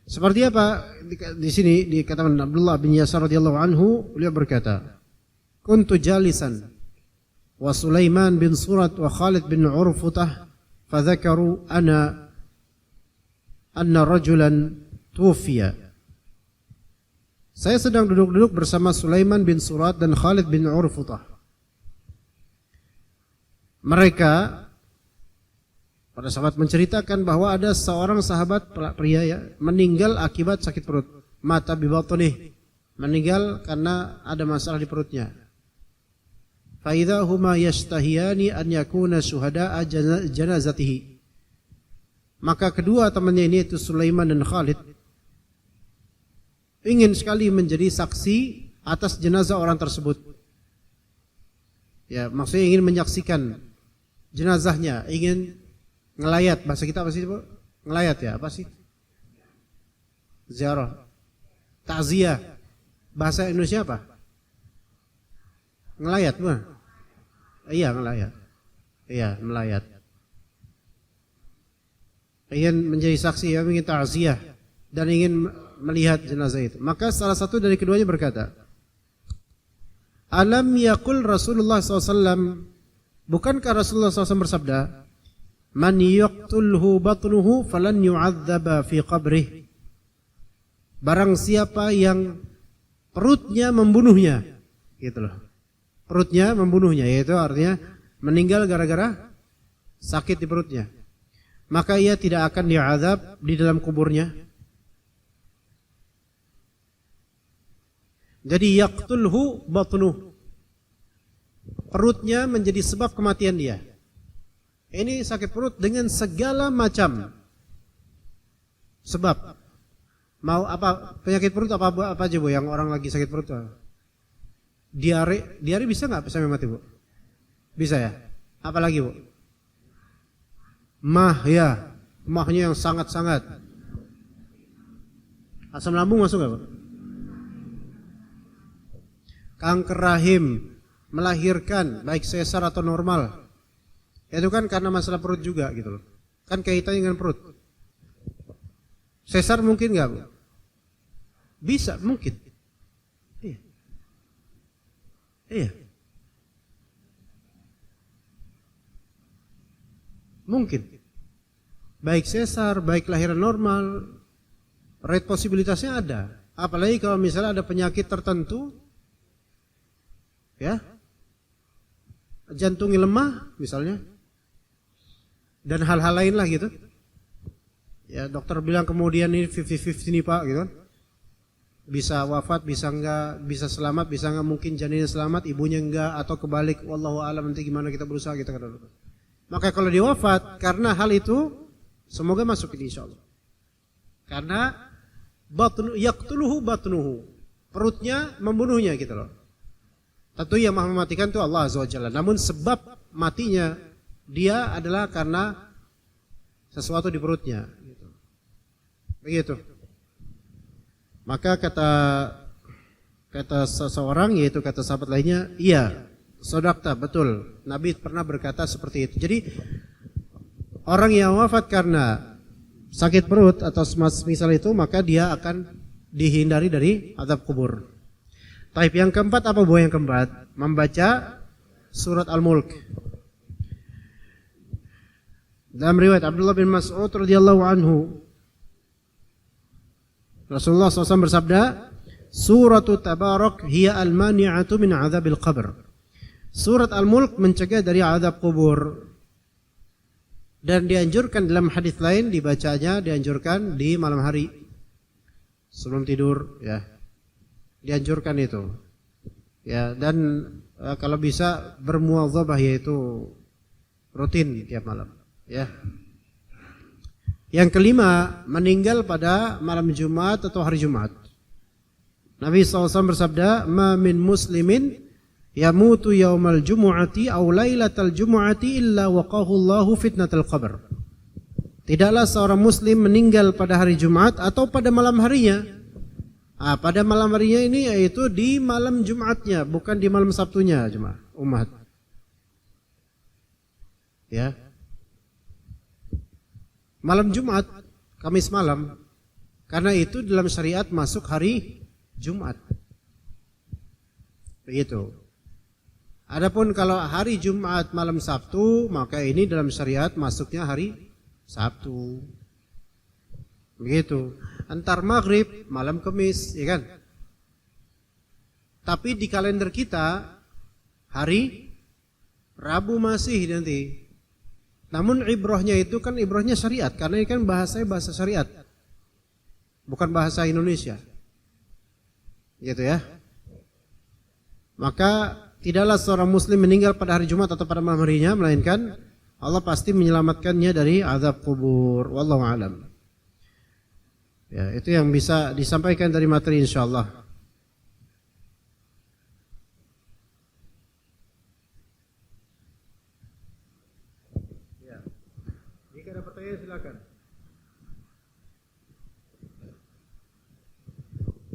S2: Seperti apa di sini dikatakan Abdullah bin Yasar radhiyallahu anhu, beliau berkata, "Kuntu jalisan wa Sulaiman bin Surat wa Khalid bin Urfutah fadzakaru anna rajulan tuwfiya." Saya sedang duduk-duduk bersama Sulaiman bin Surat dan Khalid bin Urfutah. Mereka para sahabat menceritakan bahwa ada seorang sahabat pria ya, meninggal akibat sakit perut, mata bibatnih, meninggal karena ada masalah di perutnya. Fa idza huma yastahiyani an yakuna syuhada'a janazatihi. Maka kedua temannya ini, yaitu Sulaiman dan Khalid, ingin sekali menjadi saksi atas jenazah orang tersebut. Ya, maksudnya ingin menyaksikan jenazahnya, ingin ngelayat. Bahasa kita apa sih, Bu? Ngelayat ya, apa sih? Ziarah. Takziah. Bahasa Indonesia apa? Ngelayat, Bu. Iya, ngelayat. Iya, melayat. Ingin menjadi saksi, ya, ingin takziah dan ingin melihat jenazah itu. Maka salah satu dari keduanya berkata, "Alam yaqul Rasulullah SAW, bukankah Rasulullah SAW bersabda, man yaqtulhu batnuhu falan yu'adzaba fi qabrih." Barang siapa yang perutnya membunuhnya, gitu loh. Perutnya membunuhnya, yaitu artinya meninggal gara-gara sakit di perutnya, maka ia tidak akan diazab di dalam kuburnya. Jadi yaqtulhu batnuhu, perutnya menjadi sebab kematian dia. Ini sakit perut dengan segala macam sebab. Mau apa penyakit perut apa aja, Bu, yang orang lagi sakit perut? Diare bisa nggak sampai mati, Bu? Bisa ya? Apalagi, Bu? Mah ya, mahnya yang sangat-sangat. Asam lambung masuk nggak, Bu? Kanker rahim, melahirkan baik sesar atau normal. Itu kan karena masalah perut juga gitu loh. Kan kaitannya dengan perut. Sesar mungkin nggak, Bu? Bisa, mungkin. Iya. Iya. Mungkin. Baik sesar, baik kelahiran normal, rate posibilitasnya ada. Apalagi kalau misalnya ada penyakit tertentu, ya, jantungnya lemah misalnya, dan hal-hal lain lah gitu. Ya, dokter bilang kemudian ini 50-50 nih, Pak, gitu kan. Bisa wafat, bisa enggak, bisa selamat, bisa enggak, mungkin janinnya selamat, ibunya enggak, atau kebalik, wallahu a'lam, nanti gimana kita berusaha, kita kata dokter. Maka kalau dia wafat karena hal itu, semoga masuk ini insyaallah. Karena yaqtuluhu batnuhu, perutnya membunuhnya gitu loh. Tentu yang maha mematikan itu Allah Azza wa Jalla. Namun sebab matinya dia adalah karena sesuatu di perutnya. Begitu. Maka kata seseorang, yaitu kata sahabat lainnya, iya, sodakta, betul. Nabi pernah berkata seperti itu. Jadi orang yang wafat karena sakit perut atau semisal itu, maka dia akan dihindari dari azab kubur. Taib yang keempat apa, Bu? Yang keempat, membaca surat Al-Mulk. Dalam riwayat Abdullah bin Mas'ud radhiyallahu anhu, Rasulullah SAW bersabda, "Suratu Tabarak hiya al-mani'atu min azabil qabr." Surat Al-Mulk mencegah dari azab kubur. Dan dianjurkan dalam hadis lain dibacanya, dianjurkan di malam hari sebelum tidur, ya. Dianjurkan itu. Ya, dan kalau bisa bermuadzabah, yaitu rutin tiap malam, ya. Yang kelima, meninggal pada malam Jumat atau hari Jumat. Nabi SAW bersabda, "Ma min muslimin yamutu yaumal jumu'ati aw lailatal jumu'ati illa waqahu Allahu fitnatal qabr." Tidaklah seorang muslim meninggal pada hari Jumat atau pada malam harinya. Pada malam harinya ini yaitu di malam Jumatnya, bukan di malam Sabtunya, jemaah umat. Ya. Malam Jumat, Kamis malam, Karena itu dalam syariat masuk hari Jumat. Begitu. Adapun kalau hari Jumat malam Sabtu, maka ini dalam syariat masuknya hari Sabtu. Begitu. Antar maghrib, malam Kamis, ya kan? Tapi di kalender kita hari Rabu masih nanti. Namun ibrahnya itu kan ibrahnya syariat, karena ini kan bahasanya bahasa syariat, bukan bahasa Indonesia, gitu ya. Maka tidaklah seorang muslim meninggal pada hari Jumat atau pada malam harinya, melainkan Allah pasti menyelamatkannya dari azab kubur. Wallahu a'lam. Ya, itu yang bisa disampaikan dari materi insyaallah. Silakan.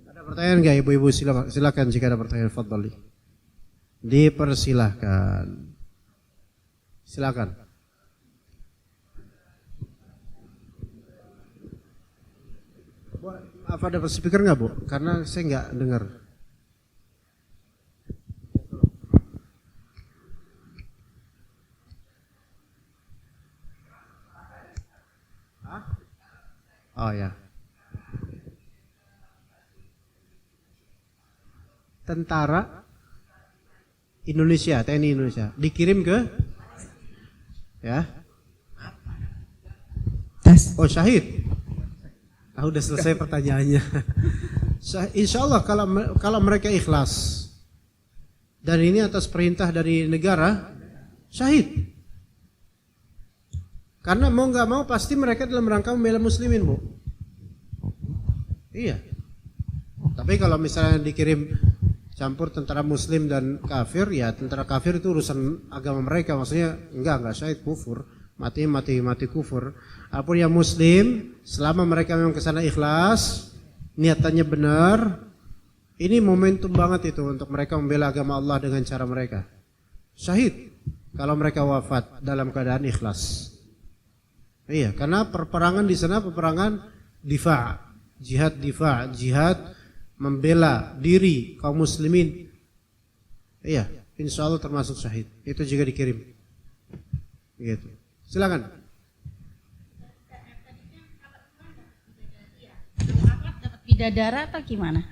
S2: Ada pertanyaan enggak ibu-ibu? Silakan jika ada pertanyaan, fadhali. Dipersilahkan. Silakan. Apa ada speaker enggak, Bu? Karena saya enggak dengar. Oh ya. Tentara Indonesia, TNI Indonesia dikirim ke ya. Oh, syahid. Ah, udah selesai pertanyaannya. Insya Allah kalau mereka ikhlas dan ini atas perintah dari negara, syahid. Karena mau nggak mau pasti mereka dalam rangka membela muslimin, Bu. Iya. Tapi kalau misalnya dikirim campur tentara muslim dan kafir, ya tentara kafir itu urusan agama mereka, maksudnya enggak syahid, kufur, mati kufur. Apapun yang muslim, selama mereka memang kesana ikhlas, niatannya benar, ini momentum banget itu untuk mereka membela agama Allah dengan cara mereka. Syahid kalau mereka wafat dalam keadaan ikhlas. Iya, karena perperangan di sana peperangan jihad membela diri kaum muslimin. Iya, insya Allah termasuk syahid. Itu juga dikirim. Gitu. Silakan.
S3: Akhwat dapat bidadara atau gimana?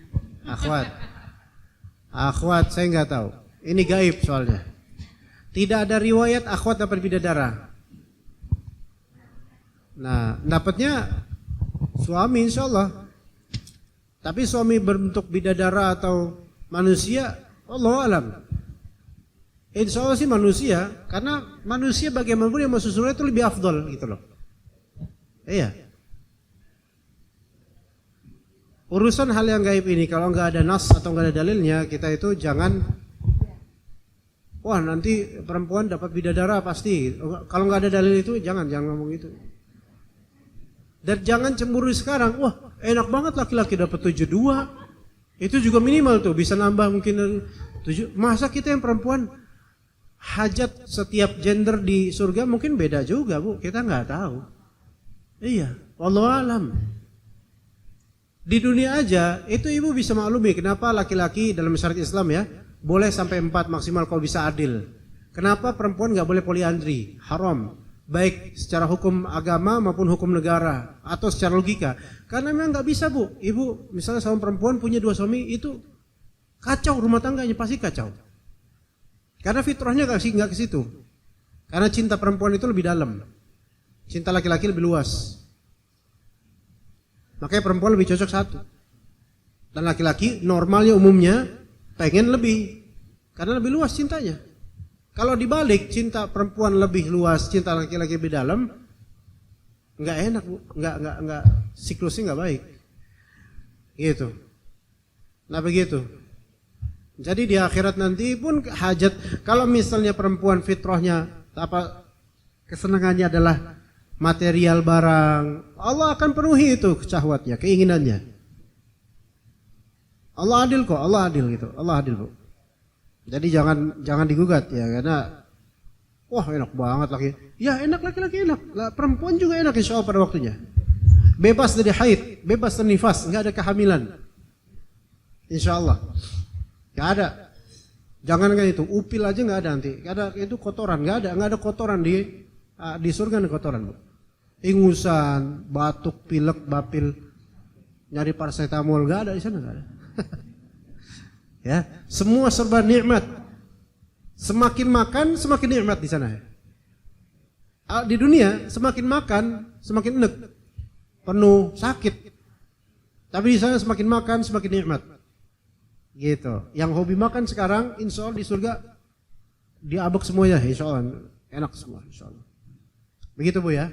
S2: Akhwat saya nggak tahu. Ini gaib soalnya. Tidak ada riwayat akhwat dapat bidadara. Nah, dapatnya suami insya Allah. Tapi suami berbentuk bidadara atau manusia, Allahu alam. Insya Allah sih manusia, karena manusia bagaimanapun yang masuk surga itu lebih afdol gitu loh. Iya. Urusan hal yang gaib ini kalau nggak ada nas atau nggak ada dalilnya, kita itu jangan, wah nanti perempuan dapat bidadara pasti. Kalau nggak ada dalil itu jangan ngomong itu. Dan jangan cemburu sekarang, wah enak banget laki-laki dapat 72. Itu juga minimal tuh, bisa nambah mungkin 7. Masa kita yang perempuan hajat setiap gender di surga mungkin beda juga, Bu. Kita nggak tahu. Iya, wallahu alam. Di dunia aja itu ibu bisa maklumi kenapa laki-laki dalam syariat Islam ya boleh sampai 4 maksimal kalau bisa adil. Kenapa perempuan nggak boleh poliandri? Haram. Baik secara hukum agama maupun hukum negara atau secara logika. Karena memang nggak bisa, Bu. Ibu misalnya sama perempuan punya 2 suami itu kacau rumah tangganya, pasti kacau. Karena fitrahnya nggak ke situ. Karena cinta perempuan itu lebih dalam, cinta laki-laki lebih luas. Makanya perempuan lebih cocok satu. Dan laki-laki normalnya umumnya pengen lebih, karena lebih luas cintanya. Kalau dibalik cinta perempuan lebih luas, cinta laki-laki lebih dalam, nggak enak, Bu. Nggak siklusnya nggak baik. Gitu. Nah begitu. Jadi di akhirat nanti pun hajat, kalau misalnya perempuan fitrahnya apa kesenangannya adalah material barang, Allah akan penuhi itu syahwatnya, keinginannya. Allah adil kok, Allah adil gitu, Allah adil, Bu. Jadi jangan digugat ya, karena wah enak banget laki. Ya enak laki-laki enak, lah, perempuan juga enak insya Allah pada waktunya. bebas dari haid, bebas dari nifas, nggak ada kehamilan. Insya Allah, nggak ada. Jangan kayak itu, upil aja nggak ada nanti. Nggak ada, itu kotoran, nggak ada kotoran di surga, ada kotoran, Bu. Ingusan, batuk, pilek, bapil, nyari paracetamol, nggak ada di sana, nggak ada. Ya, semua serba nikmat. Semakin makan, semakin nikmat di sana. Di dunia, semakin makan, semakin enek, penuh sakit. Tapi di sana semakin makan, semakin nikmat. Gitu. Yang hobi makan sekarang, insya Allah di surga diabek semuanya, insya Allah enak semua, insya Allah. Begitu Bu ya.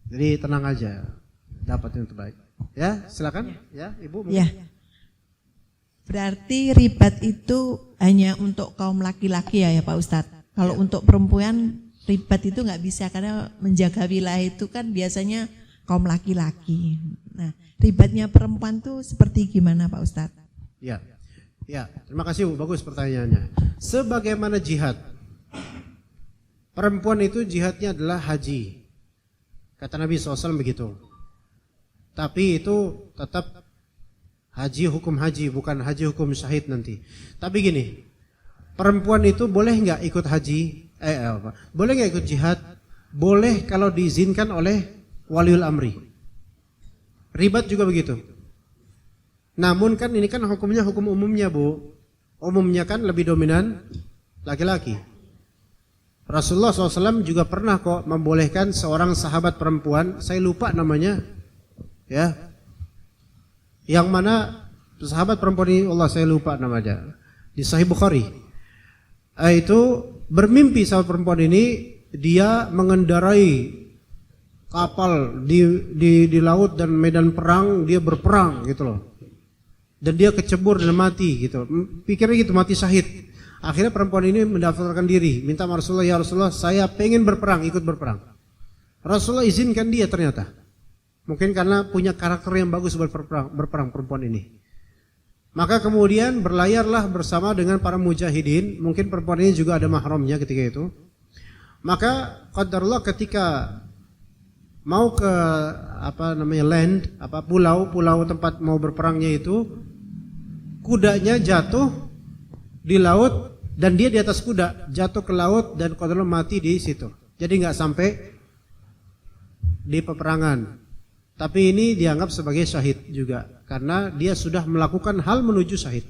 S2: Jadi tenang aja, dapat yang terbaik. Ya, silakan. Ya, Ibu.
S4: Ya. Berarti ribat itu hanya untuk kaum laki-laki ya Pak Ustadz. Kalau untuk perempuan ribat itu nggak bisa karena menjaga wilayah itu kan biasanya kaum laki-laki. Nah, ribatnya perempuan tuh seperti gimana Pak Ustadz?
S2: Ya, ya, terima kasih Bu, bagus pertanyaannya. Sebagaimana jihad, perempuan itu jihadnya adalah haji. Kata Nabi SAW begitu. Tapi itu tetap haji hukum haji, bukan haji hukum syahid nanti. Tapi gini, perempuan itu boleh nggak ikut haji? Boleh nggak ikut jihad? Boleh kalau diizinkan oleh waliul amri. Ribat juga begitu. Namun kan ini kan hukumnya hukum umumnya Bu. Umumnya kan lebih dominan laki-laki. Rasulullah SAW juga pernah kok membolehkan seorang sahabat perempuan, saya lupa namanya, ya, yang mana sahabat perempuan ini, Allah saya lupa namanya, di Sahih Bukhari. Itu bermimpi sahabat perempuan ini, dia mengendarai kapal di laut dan medan perang, dia berperang gitu loh. Dan dia kecebur dan mati gitu. Pikirnya gitu, mati syahid. Akhirnya perempuan ini mendaftarkan diri, minta sama Rasulullah, ya Rasulullah, saya pengen berperang, ikut berperang. Rasulullah izinkan dia ternyata. Mungkin karena punya karakter yang bagus berperang perempuan ini. Maka kemudian berlayarlah bersama dengan para mujahidin. Mungkin perempuan ini juga ada mahramnya ketika itu. Maka qadarullah ketika mau ke land, pulau tempat mau berperangnya itu, kudanya jatuh di laut dan dia di atas kuda jatuh ke laut dan qadarullah mati di situ. Jadi nggak sampai di peperangan. Tapi ini dianggap sebagai syahid juga karena dia sudah melakukan hal menuju syahid.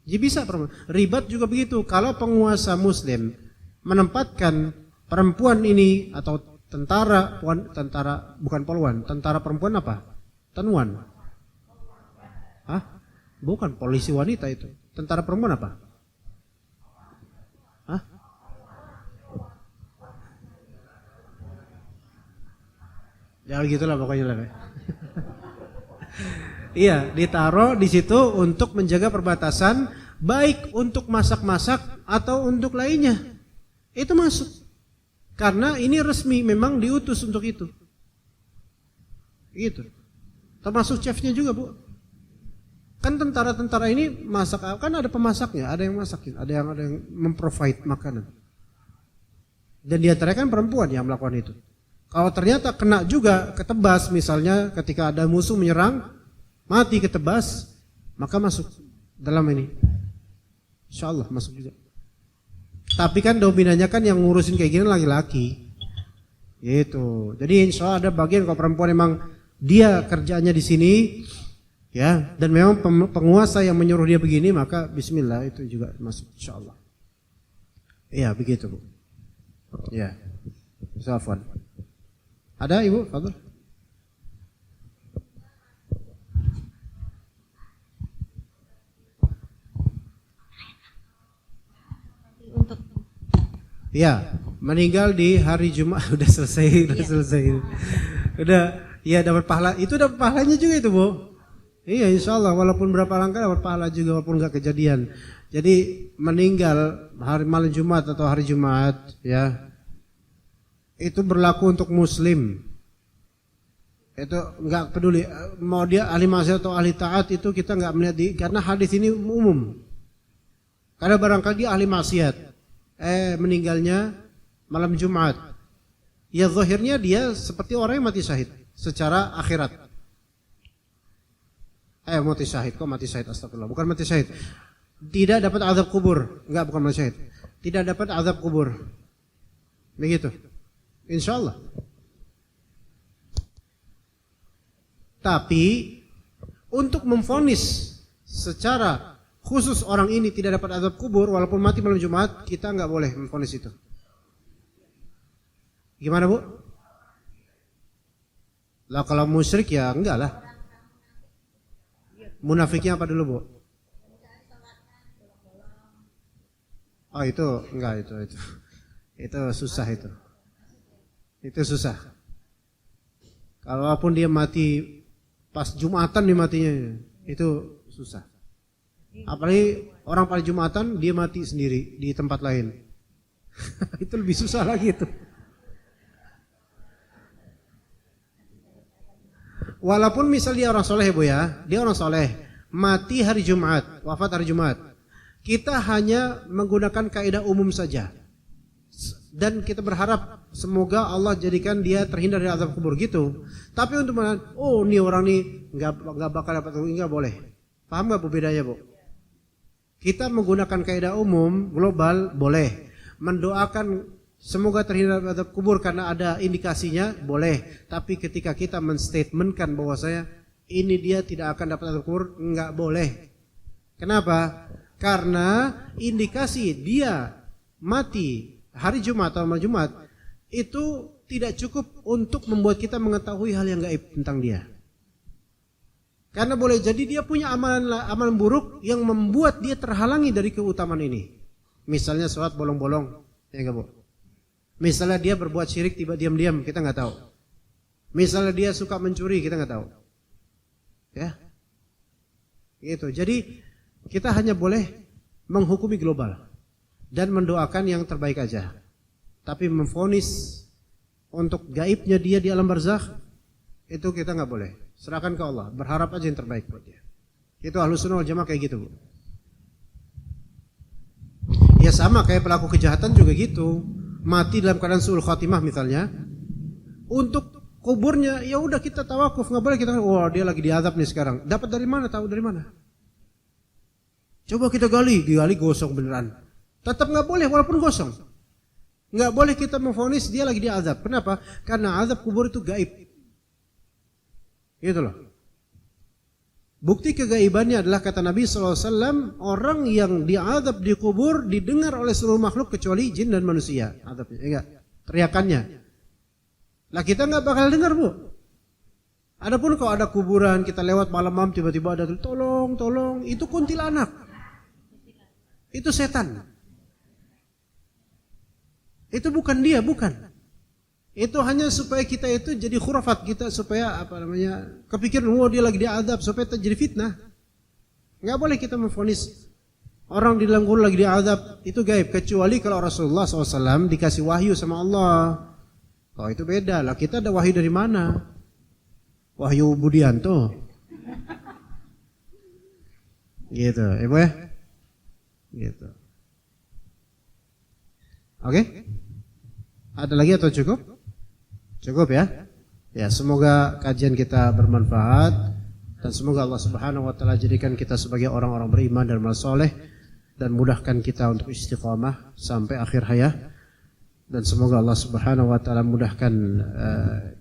S2: Jadi bisa ribat juga begitu. Kalau penguasa muslim menempatkan perempuan ini atau tentara bukan polwan, tentara perempuan apa? Tenuan. Hah? Bukan polisi wanita itu. Tentara perempuan apa? Hah? Ya gitulah pokoknya lah. Iya, ditaruh di situ untuk menjaga perbatasan, baik untuk masak-masak atau untuk lainnya. Itu masuk. Karena ini resmi, memang diutus untuk itu. Gitu. Termasuk chefnya juga, Bu. Kan tentara-tentara ini masak, kan ada pemasaknya, ada yang masakin, ada yang memprovide makanan. Dan di antaranya kan perempuan yang melakukan itu. Kalau ternyata kena juga ketebas, misalnya ketika ada musuh menyerang, mati ketebas, maka masuk dalam ini. Insya Allah masuk juga. Tapi kan dominannya kan yang ngurusin kayak gini laki-laki. Gitu. Jadi insya Allah ada bagian kalau perempuan memang dia kerjanya di sini, ya, dan memang penguasa yang menyuruh dia begini, maka bismillah itu juga masuk insya Allah. Iya begitu Bu. Ya. Safwan. Ada Ibu? Fadhil. Ya, meninggal di hari Jumat. Udah selesai. Udah, ya dapat pahala. Itu dapat pahalanya juga itu Bu. Iya insya Allah, walaupun berapa langkah dapat pahala juga walaupun nggak kejadian. Jadi meninggal hari malam Jumat atau hari Jumat, ya, itu berlaku untuk Muslim. Itu nggak peduli mau dia ahli maksiat atau ahli taat, itu kita nggak melihat karena hadis ini umum. Karena barangkali dia ahli maksiat, meninggalnya malam Jumat, ya zahirnya dia seperti orang yang mati syahid. secara akhirat. Mati syahid, kok mati syahid, astagfirullah, bukan mati syahid. Tidak dapat azab kubur, enggak, bukan mati syahid. Tidak dapat azab kubur. Begitu. Insyaallah. Tapi untuk memvonis secara khusus orang ini tidak dapat azab kubur walaupun mati malam Jumat, kita enggak boleh memvonis itu. Gimana, Bu? Lah kalau musyrik ya enggak lah. Munafiknya apa dulu, Bu? Oh itu enggak, itu. Itu susah itu. Itu susah. Kalaupun dia mati pas Jumatan dia matinya, itu susah. Apalagi orang pada Jumatan dia mati sendiri di tempat lain. Itu lebih susah lagi itu. Walaupun misal dia orang soleh, Bu ya, dia orang soleh, mati hari Jumat, wafat hari Jumat, kita hanya menggunakan kaidah umum saja, dan kita berharap semoga Allah jadikan dia terhindar dari azab kubur gitu. Tapi untuk ini orang nih nggak bakal dapat, nggak boleh. Paham nggak Bu bedanya, Bu? Kita menggunakan kaidah umum global boleh, mendoakan semoga terhindar dari azab kubur karena ada indikasinya boleh. Tapi ketika kita menstatementkan bahwa ini dia tidak akan dapat azab kubur, nggak boleh. Kenapa? Karena indikasi dia mati hari Jumat atau malam Jumat itu tidak cukup untuk membuat kita mengetahui hal yang gaib tentang dia. Karena boleh jadi dia punya amalan buruk yang membuat dia terhalangi dari keutamaan ini. Misalnya sholat bolong-bolong, ya enggak, Bu? Misalnya dia berbuat syirik tiba diam-diam, kita nggak tahu. Misalnya dia suka mencuri, kita nggak tahu. Ya, gitu. Jadi kita hanya boleh menghukumi global dan mendoakan yang terbaik aja. Tapi memvonis untuk gaibnya dia di alam barzakh itu kita nggak boleh. Serahkan ke Allah, berharap aja yang terbaik buat dia. Itu Ahlus Sunnah wal Jamaah kayak gitu, Bu. Ya sama kayak pelaku kejahatan juga gitu. Mati dalam keadaan su'ul khatimah misalnya, untuk kuburnya ya udah kita tawakuf, nggak boleh kita dia lagi diazab nih sekarang. Dapat dari mana? Tahu dari mana? Coba kita gali gosong beneran. Tetap nggak boleh walaupun gosong. Nggak boleh kita memvonis dia lagi diazab. Kenapa? Karena azab kubur itu gaib. Gitu loh. Bukti kegaibannya adalah kata Nabi SAW, orang yang diazab di kubur didengar oleh seluruh makhluk kecuali jin dan manusia. Azabnya, enggak, teriakannya. Lah kita nggak bakal dengar, Bu. Adapun kalau ada kuburan kita lewat malam-malam tiba-tiba ada tolong, itu kuntilanak, itu setan. Itu bukan dia, bukan. Itu hanya supaya kita itu jadi khurafat kita, supaya kepikiran dia lagi diazab, supaya terjadi fitnah. Enggak boleh kita memvonis orang di dalam kubur lagi diazab, itu gaib, kecuali kalau Rasulullah SAW dikasih wahyu sama Allah. Kalau itu beda lah, kita ada wahyu dari mana? Wahyu Budianto. Gitu, Bu ya? Gitu. Oke? Ada lagi atau cukup? Cukup ya? Ya, semoga kajian kita bermanfaat dan semoga Allah Subhanahu wa taala jadikan kita sebagai orang-orang beriman dan amal saleh dan mudahkan kita untuk istiqamah sampai akhir hayat. Dan semoga Allah Subhanahu wa taala mudahkan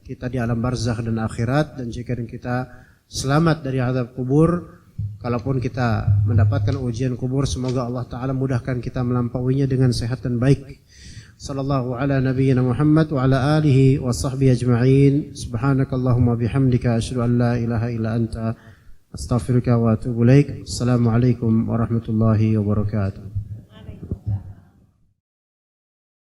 S2: kita di alam barzakh dan akhirat, dan jadikan kita selamat dari azab kubur. Kalaupun kita mendapatkan ujian kubur, semoga Allah taala mudahkan kita melampauinya dengan sehat dan baik. Sallallahu ala nabiyyina Muhammad wa ala alihi wa sahbihi ajma'in. Subhanakallahumma bihamdika asyhadu an la ilaha illa anta astaghfiruka wa atubu ilaik. Assalamualaikum warahmatullahi wabarakatuh.